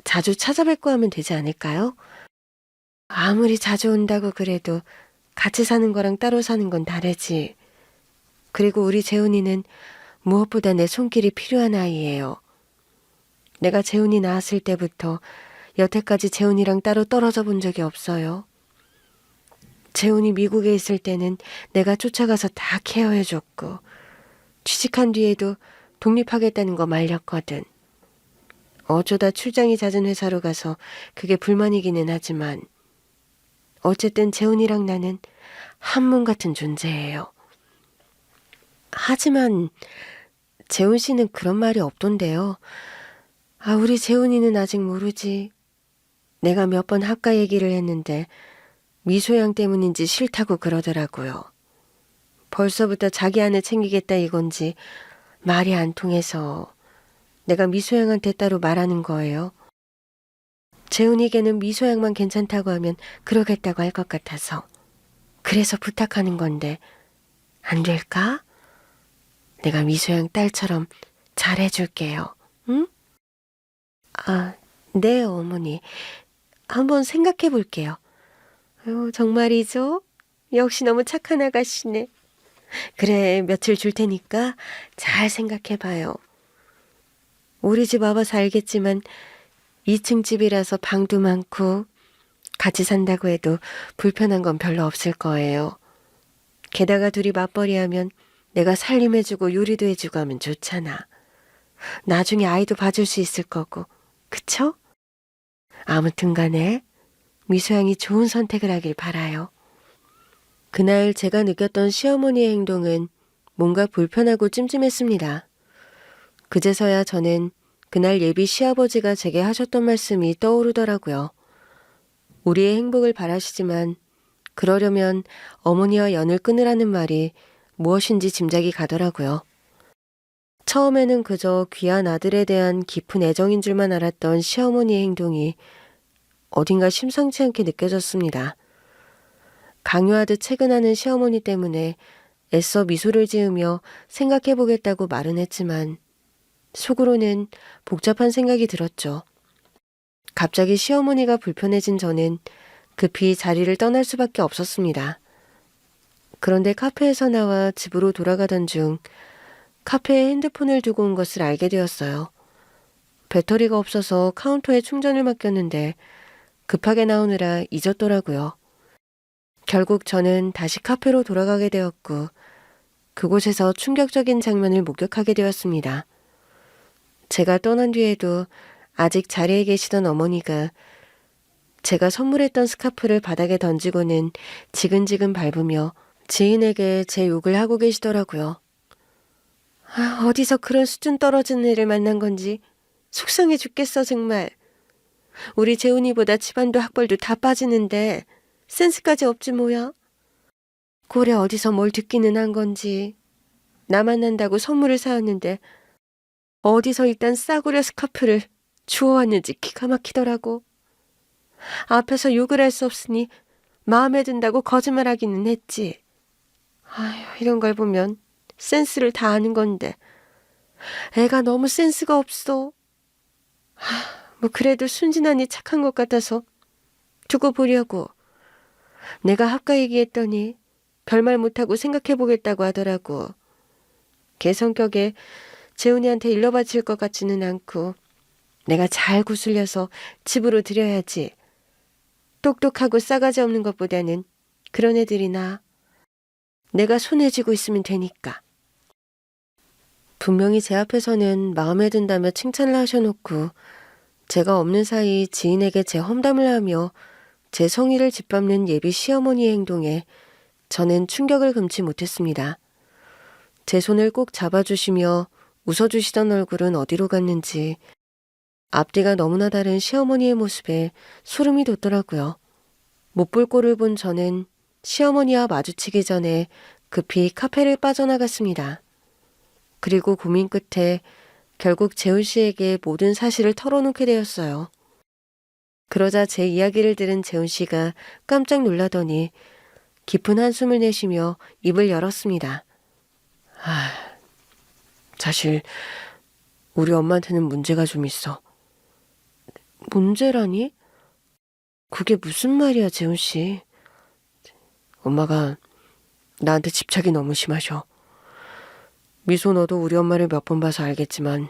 자주 찾아뵙고 하면 되지 않을까요? 아무리 자주 온다고 그래도 같이 사는 거랑 따로 사는 건 다르지. 그리고 우리 재훈이는 무엇보다 내 손길이 필요한 아이예요. 내가 재훈이 낳았을 때부터 여태까지 재훈이랑 따로 떨어져 본 적이 없어요. 재훈이 미국에 있을 때는 내가 쫓아가서 다 케어해줬고 취직한 뒤에도 독립하겠다는 거 말렸거든. 어쩌다 출장이 잦은 회사로 가서 그게 불만이기는 하지만 어쨌든 재훈이랑 나는 한 몸 같은 존재예요. 하지만 재훈 씨는 그런 말이 없던데요. 우리 재훈이는 아직 모르지. 내가 몇 번 학가 얘기를 했는데 미소양 때문인지 싫다고 그러더라고요. 벌써부터 자기 아내 챙기겠다 이건지 말이 안 통해서 내가 미소양한테 따로 말하는 거예요. 재훈이게는 미소양만 괜찮다고 하면 그러겠다고 할 것 같아서. 그래서 부탁하는 건데 안 될까? 내가 미소양 딸처럼 잘해줄게요. 응? 네, 어머니. 한번 생각해 볼게요. 정말이죠? 역시 너무 착한 아가씨네. 그래, 며칠 줄 테니까 잘 생각해 봐요. 우리 집 와봐서 알겠지만 2층 집이라서 방도 많고 같이 산다고 해도 불편한 건 별로 없을 거예요. 게다가 둘이 맞벌이하면 내가 살림해주고 요리도 해주고 하면 좋잖아. 나중에 아이도 봐줄 수 있을 거고. 그쵸? 아무튼 간에 미소양이 좋은 선택을 하길 바라요. 그날 제가 느꼈던 시어머니의 행동은 뭔가 불편하고 찜찜했습니다. 그제서야 저는 그날 예비 시아버지가 제게 하셨던 말씀이 떠오르더라고요. 우리의 행복을 바라시지만 그러려면 어머니와 연을 끊으라는 말이 무엇인지 짐작이 가더라고요. 처음에는 그저 귀한 아들에 대한 깊은 애정인 줄만 알았던 시어머니의 행동이 어딘가 심상치 않게 느껴졌습니다. 강요하듯 채근하는 시어머니 때문에 애써 미소를 지으며 생각해보겠다고 말은 했지만 속으로는 복잡한 생각이 들었죠. 갑자기 시어머니가 불편해진 저는 급히 자리를 떠날 수밖에 없었습니다. 그런데 카페에서 나와 집으로 돌아가던 중 카페에 핸드폰을 두고 온 것을 알게 되었어요. 배터리가 없어서 카운터에 충전을 맡겼는데 급하게 나오느라 잊었더라고요. 결국 저는 다시 카페로 돌아가게 되었고 그곳에서 충격적인 장면을 목격하게 되었습니다. 제가 떠난 뒤에도 아직 자리에 계시던 어머니가 제가 선물했던 스카프를 바닥에 던지고는 지근지근 밟으며 지인에게 제 욕을 하고 계시더라고요. 어디서 그런 수준 떨어진 애를 만난 건지 속상해 죽겠어 정말. 우리 재훈이보다 집안도 학벌도 다 빠지는데 센스까지 없지 뭐야. 꼴에 어디서 뭘 듣기는 한 건지. 나 만난다고 선물을 사왔는데 어디서 일단 싸구려 스카프를 주워왔는지 기가 막히더라고. 앞에서 욕을 할 수 없으니 마음에 든다고 거짓말하기는 했지. 이런 걸 보면 센스를 다 아는 건데 애가 너무 센스가 없어. 뭐 그래도 순진하니 착한 것 같아서 두고 보려고. 내가 합가 얘기했더니 별말 못하고 생각해보겠다고 하더라고. 걔 성격에 재훈이한테 일러바칠 것 같지는 않고 내가 잘 구슬려서 집으로 들여야지. 똑똑하고 싸가지 없는 것보다는 그런 애들이 나아. 내가 손에 쥐고 있으면 되니까. 분명히 제 앞에서는 마음에 든다며 칭찬을 하셔놓고 제가 없는 사이 지인에게 제 험담을 하며 제 성의를 짓밟는 예비 시어머니의 행동에 저는 충격을 금치 못했습니다. 제 손을 꼭 잡아주시며 웃어주시던 얼굴은 어디로 갔는지 앞뒤가 너무나 다른 시어머니의 모습에 소름이 돋더라고요. 못 볼 꼴을 본 저는 시어머니와 마주치기 전에 급히 카페를 빠져나갔습니다. 그리고 고민 끝에 결국 재훈 씨에게 모든 사실을 털어놓게 되었어요. 그러자 제 이야기를 들은 재훈 씨가 깜짝 놀라더니 깊은 한숨을 내쉬며 입을 열었습니다. 사실 우리 엄마한테는 문제가 좀 있어. 문제라니? 그게 무슨 말이야, 재훈 씨. 엄마가 나한테 집착이 너무 심하셔. 미소 너도 우리 엄마를 몇 번 봐서 알겠지만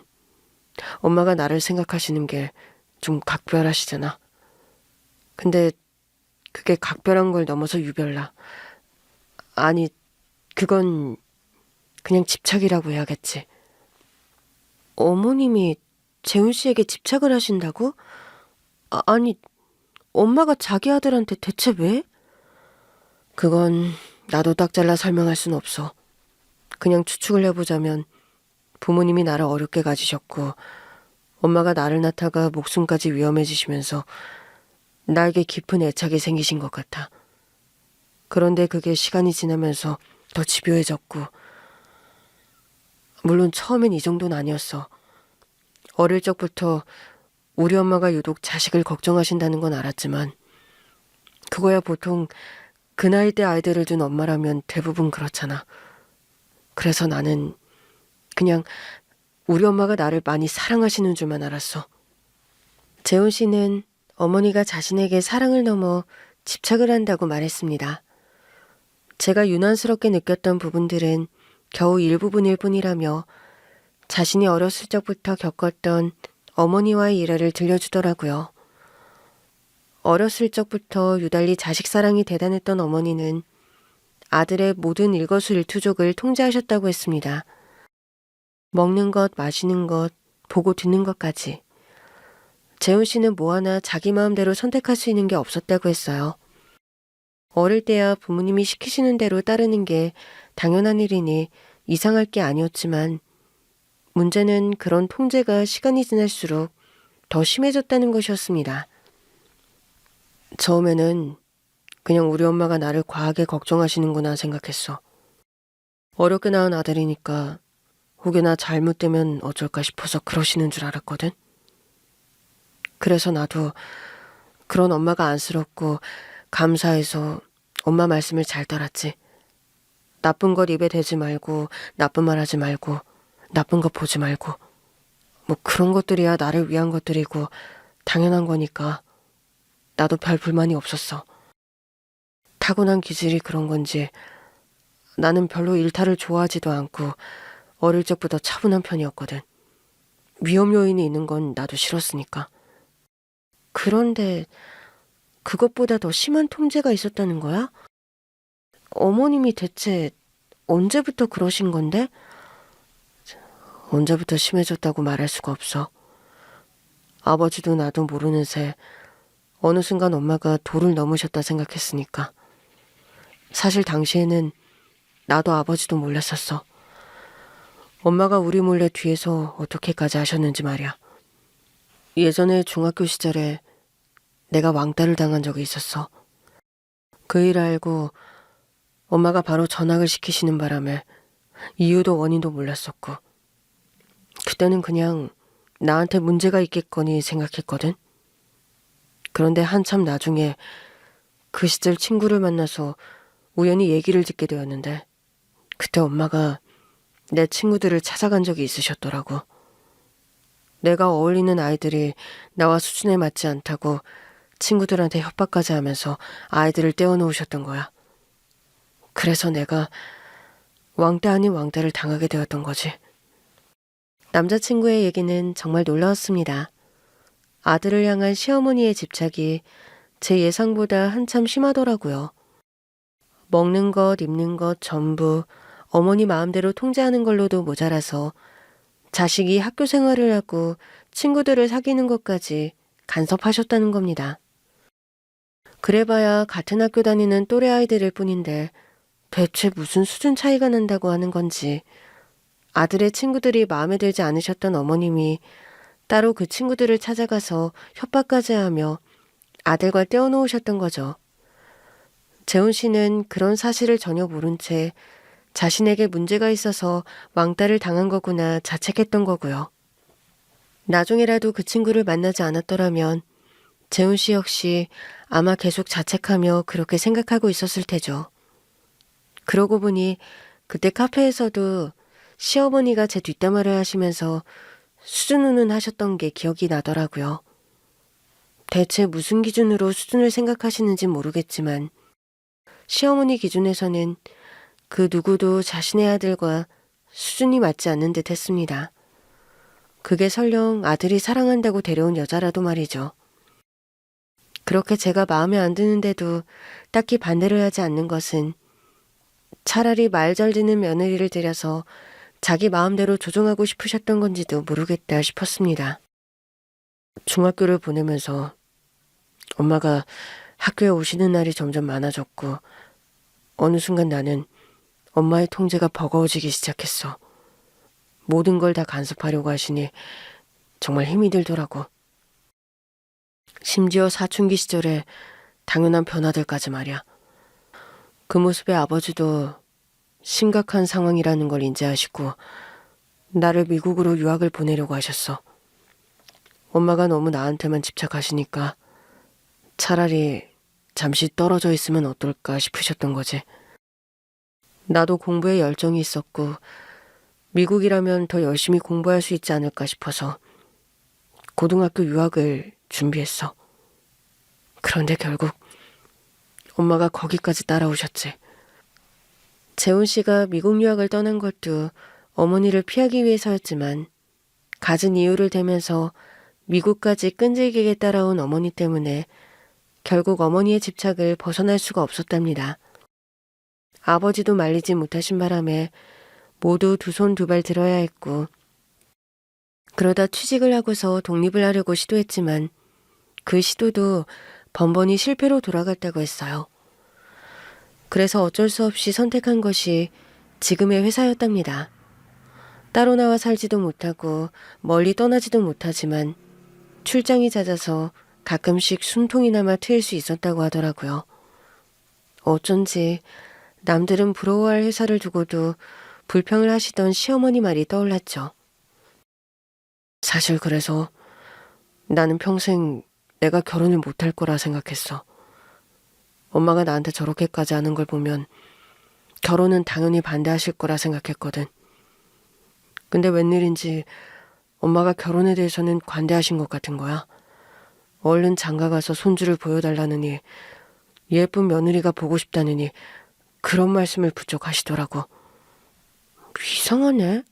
엄마가 나를 생각하시는 게 좀 각별하시잖아. 근데 그게 각별한 걸 넘어서 유별나. 아니, 그건 그냥 집착이라고 해야겠지. 어머님이 재훈 씨에게 집착을 하신다고? 아니, 엄마가 자기 아들한테 대체 왜? 그건 나도 딱 잘라 설명할 순 없어. 그냥 추측을 해보자면 부모님이 나를 어렵게 가지셨고 엄마가 나를 낳다가 목숨까지 위험해지시면서 나에게 깊은 애착이 생기신 것 같아. 그런데 그게 시간이 지나면서 더 집요해졌고 물론 처음엔 이 정도는 아니었어. 어릴 적부터 우리 엄마가 유독 자식을 걱정하신다는 건 알았지만 그거야 보통 그 나이 때 아이들을 둔 엄마라면 대부분 그렇잖아. 그래서 나는 그냥 우리 엄마가 나를 많이 사랑하시는 줄만 알았어. 재훈 씨는 어머니가 자신에게 사랑을 넘어 집착을 한다고 말했습니다. 제가 유난스럽게 느꼈던 부분들은 겨우 일부분일 뿐이라며 자신이 어렸을 적부터 겪었던 어머니와의 일화를 들려주더라고요. 어렸을 적부터 유달리 자식 사랑이 대단했던 어머니는 아들의 모든 일거수일투족을 통제하셨다고 했습니다. 먹는 것, 마시는 것, 보고 듣는 것까지. 재훈 씨는 뭐 하나 자기 마음대로 선택할 수 있는 게 없었다고 했어요. 어릴 때야 부모님이 시키시는 대로 따르는 게 당연한 일이니 이상할 게 아니었지만 문제는 그런 통제가 시간이 지날수록 더 심해졌다는 것이었습니다. 처음에는 그냥 우리 엄마가 나를 과하게 걱정하시는구나 생각했어. 어렵게 낳은 아들이니까 혹여나 잘못되면 어쩔까 싶어서 그러시는 줄 알았거든. 그래서 나도 그런 엄마가 안쓰럽고 감사해서 엄마 말씀을 잘 따랐지. 나쁜 것 입에 대지 말고 나쁜 말 하지 말고 나쁜 것 보지 말고 뭐 그런 것들이야 나를 위한 것들이고 당연한 거니까 나도 별 불만이 없었어. 타고난 기질이 그런 건지 나는 별로 일탈을 좋아하지도 않고 어릴 적부터 차분한 편이었거든. 위험 요인이 있는 건 나도 싫었으니까. 그런데 그것보다 더 심한 통제가 있었다는 거야? 어머님이 대체 언제부터 그러신 건데? 언제부터 심해졌다고 말할 수가 없어. 아버지도 나도 모르는 새 어느 순간 엄마가 도를 넘으셨다 생각했으니까. 사실 당시에는 나도 아버지도 몰랐었어. 엄마가 우리 몰래 뒤에서 어떻게까지 하셨는지 말이야. 예전에 중학교 시절에 내가 왕따를 당한 적이 있었어. 그 일 알고 엄마가 바로 전학을 시키시는 바람에 이유도 원인도 몰랐었고, 그때는 그냥 나한테 문제가 있겠거니 생각했거든. 그런데 한참 나중에 그 시절 친구를 만나서 우연히 얘기를 듣게 되었는데, 그때 엄마가 내 친구들을 찾아간 적이 있으셨더라고. 내가 어울리는 아이들이 나와 수준에 맞지 않다고 친구들한테 협박까지 하면서 아이들을 떼어놓으셨던 거야. 그래서 내가 왕따 아닌 왕따를 당하게 되었던 거지. 남자친구의 얘기는 정말 놀라웠습니다. 아들을 향한 시어머니의 집착이 제 예상보다 한참 심하더라고요. 먹는 것, 입는 것 전부 어머니 마음대로 통제하는 걸로도 모자라서 자식이 학교 생활을 하고 친구들을 사귀는 것까지 간섭하셨다는 겁니다. 그래봐야 같은 학교 다니는 또래 아이들일 뿐인데 대체 무슨 수준 차이가 난다고 하는 건지, 아들의 친구들이 마음에 들지 않으셨던 어머님이 따로 그 친구들을 찾아가서 협박까지 하며 아들과 떼어놓으셨던 거죠. 재훈 씨는 그런 사실을 전혀 모른 채 자신에게 문제가 있어서 왕따를 당한 거구나 자책했던 거고요. 나중에라도 그 친구를 만나지 않았더라면 재훈 씨 역시 아마 계속 자책하며 그렇게 생각하고 있었을 테죠. 그러고 보니 그때 카페에서도 시어머니가 제 뒷담화를 하시면서 수준우는 하셨던 게 기억이 나더라고요. 대체 무슨 기준으로 수준을 생각하시는지 모르겠지만 시어머니 기준에서는 그 누구도 자신의 아들과 수준이 맞지 않는 듯 했습니다. 그게 설령 아들이 사랑한다고 데려온 여자라도 말이죠. 그렇게 제가 마음에 안 드는데도 딱히 반대를 하지 않는 것은 차라리 말 잘 듣는 며느리를 들여서 자기 마음대로 조종하고 싶으셨던 건지도 모르겠다 싶었습니다. 중학교를 보내면서 엄마가 학교에 오시는 날이 점점 많아졌고, 어느 순간 나는 엄마의 통제가 버거워지기 시작했어. 모든 걸 다 간섭하려고 하시니 정말 힘이 들더라고. 심지어 사춘기 시절에 당연한 변화들까지 말이야. 그 모습에 아버지도 심각한 상황이라는 걸 인지하시고 나를 미국으로 유학을 보내려고 하셨어. 엄마가 너무 나한테만 집착하시니까 차라리 잠시 떨어져 있으면 어떨까 싶으셨던 거지. 나도 공부에 열정이 있었고 미국이라면 더 열심히 공부할 수 있지 않을까 싶어서 고등학교 유학을 준비했어. 그런데 결국 엄마가 거기까지 따라오셨지. 재훈 씨가 미국 유학을 떠난 것도 어머니를 피하기 위해서였지만 갖은 이유를 대면서 미국까지 끈질기게 따라온 어머니 때문에 결국 어머니의 집착을 벗어날 수가 없었답니다. 아버지도 말리지 못하신 바람에 모두 두 손 두 발 들어야 했고, 그러다 취직을 하고서 독립을 하려고 시도했지만 그 시도도 번번이 실패로 돌아갔다고 했어요. 그래서 어쩔 수 없이 선택한 것이 지금의 회사였답니다. 따로 나와 살지도 못하고 멀리 떠나지도 못하지만 출장이 잦아서 가끔씩 숨통이나마 트일 수 있었다고 하더라고요. 어쩐지 남들은 부러워할 회사를 두고도 불평을 하시던 시어머니 말이 떠올랐죠. 사실 그래서 나는 평생 내가 결혼을 못할 거라 생각했어. 엄마가 나한테 저렇게까지 하는 걸 보면 결혼은 당연히 반대하실 거라 생각했거든. 근데 웬일인지 엄마가 결혼에 대해서는 관대하신 것 같은 거야. 얼른 장가가서 손주를 보여달라느니, 예쁜 며느리가 보고 싶다느니 그런 말씀을 부쩍 하시더라고. 이상하네.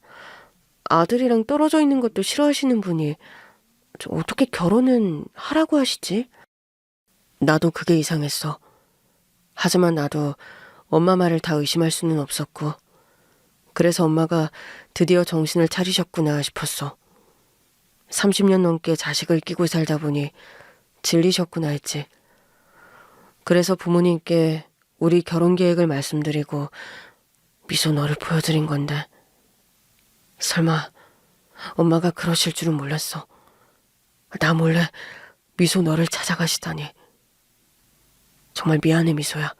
아들이랑 떨어져 있는 것도 싫어하시는 분이 어떻게 결혼은 하라고 하시지? 나도 그게 이상했어. 하지만 나도 엄마 말을 다 의심할 수는 없었고, 그래서 엄마가 드디어 정신을 차리셨구나 싶었어. 30년 넘게 자식을 끼고 살다 보니 질리셨구나 했지. 그래서 부모님께 우리 결혼 계획을 말씀드리고 미소 너를 보여드린 건데, 설마 엄마가 그러실 줄은 몰랐어. 나 몰래 미소 너를 찾아가시다니. 정말 미안해, 미소야.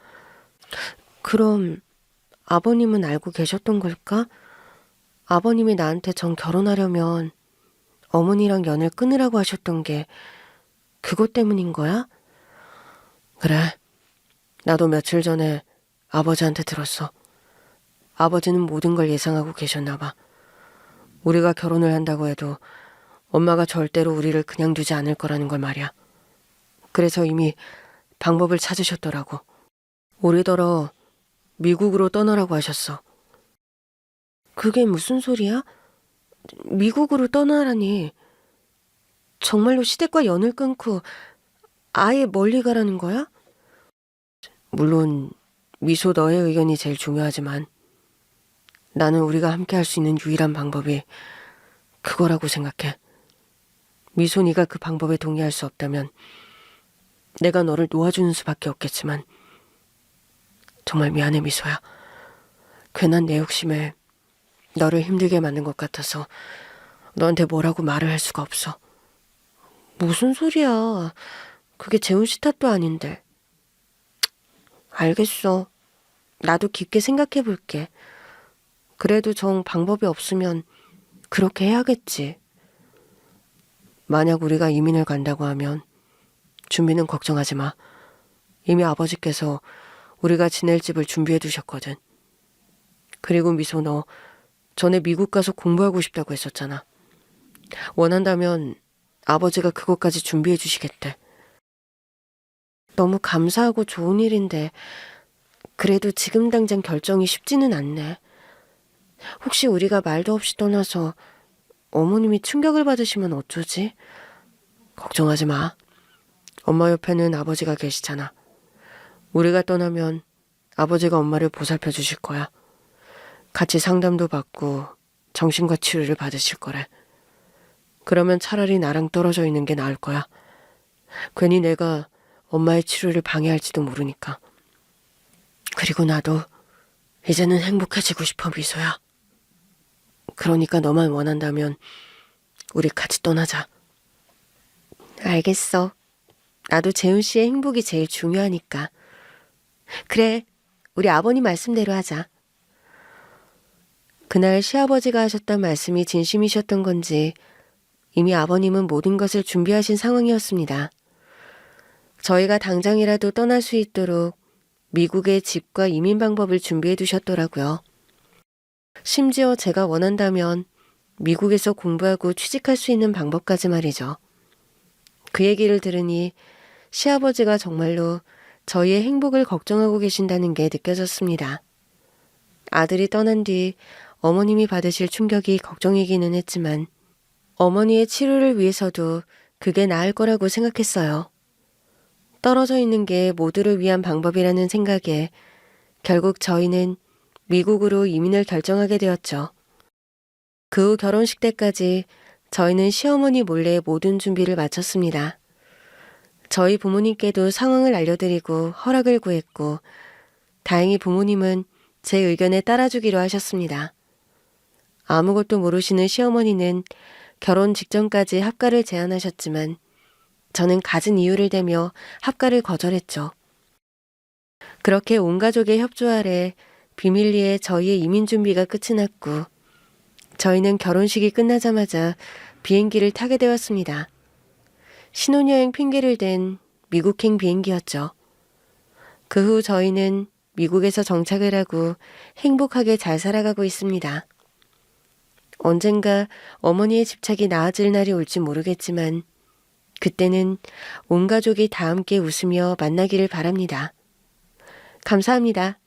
그럼 아버님은 알고 계셨던 걸까? 아버님이 나한테 전 결혼하려면 어머니랑 연을 끊으라고 하셨던 게 그것 때문인 거야? 그래. 나도 며칠 전에 아버지한테 들었어. 아버지는 모든 걸 예상하고 계셨나 봐. 우리가 결혼을 한다고 해도 엄마가 절대로 우리를 그냥 두지 않을 거라는 걸 말이야. 그래서 이미 방법을 찾으셨더라고. 올해더러 미국으로 떠나라고 하셨어. 그게 무슨 소리야? 미국으로 떠나라니. 정말로 시댁과 연을 끊고 아예 멀리 가라는 거야? 물론 미소 너의 의견이 제일 중요하지만 나는 우리가 함께 할 수 있는 유일한 방법이 그거라고 생각해. 미소 네가 그 방법에 동의할 수 없다면 내가 너를 놓아주는 수밖에 없겠지만 정말 미안해, 미소야. 괜한 내 욕심에 너를 힘들게 만든 것 같아서 너한테 뭐라고 말을 할 수가 없어. 무슨 소리야. 그게 재훈 씨 탓도 아닌데. 알겠어. 나도 깊게 생각해 볼게. 그래도 정 방법이 없으면 그렇게 해야겠지. 만약 우리가 이민을 간다고 하면 준비는 걱정하지 마. 이미 아버지께서 우리가 지낼 집을 준비해 두셨거든. 그리고 미소 너 전에 미국 가서 공부하고 싶다고 했었잖아. 원한다면 아버지가 그것까지 준비해 주시겠대. 너무 감사하고 좋은 일인데 그래도 지금 당장 결정이 쉽지는 않네. 혹시 우리가 말도 없이 떠나서 어머님이 충격을 받으시면 어쩌지? 걱정하지 마. 엄마 옆에는 아버지가 계시잖아. 우리가 떠나면 아버지가 엄마를 보살펴 주실 거야. 같이 상담도 받고 정신과 치료를 받으실 거래. 그러면 차라리 나랑 떨어져 있는 게 나을 거야. 괜히 내가 엄마의 치료를 방해할지도 모르니까. 그리고 나도 이제는 행복해지고 싶어, 미소야. 그러니까 너만 원한다면 우리 같이 떠나자. 알겠어. 나도 재훈 씨의 행복이 제일 중요하니까. 그래, 우리 아버님 말씀대로 하자. 그날 시아버지가 하셨던 말씀이 진심이셨던 건지 이미 아버님은 모든 것을 준비하신 상황이었습니다. 저희가 당장이라도 떠날 수 있도록 미국의 집과 이민 방법을 준비해 두셨더라고요. 심지어 제가 원한다면 미국에서 공부하고 취직할 수 있는 방법까지 말이죠. 그 얘기를 들으니 시아버지가 정말로 저희의 행복을 걱정하고 계신다는 게 느껴졌습니다. 아들이 떠난 뒤 어머님이 받으실 충격이 걱정이기는 했지만 어머니의 치료를 위해서도 그게 나을 거라고 생각했어요. 떨어져 있는 게 모두를 위한 방법이라는 생각에 결국 저희는 미국으로 이민을 결정하게 되었죠. 그 후 결혼식 때까지 저희는 시어머니 몰래 모든 준비를 마쳤습니다. 저희 부모님께도 상황을 알려드리고 허락을 구했고 다행히 부모님은 제 의견에 따라주기로 하셨습니다. 아무것도 모르시는 시어머니는 결혼 직전까지 합가를 제안하셨지만 저는 갖은 이유를 대며 합가를 거절했죠. 그렇게 온 가족의 협조 아래 비밀리에 저희의 이민 준비가 끝이 났고 저희는 결혼식이 끝나자마자 비행기를 타게 되었습니다. 신혼여행 핑계를 댄 미국행 비행기였죠. 그 후 저희는 미국에서 정착을 하고 행복하게 잘 살아가고 있습니다. 언젠가 어머니의 집착이 나아질 날이 올지 모르겠지만 그때는 온 가족이 다 함께 웃으며 만나기를 바랍니다. 감사합니다.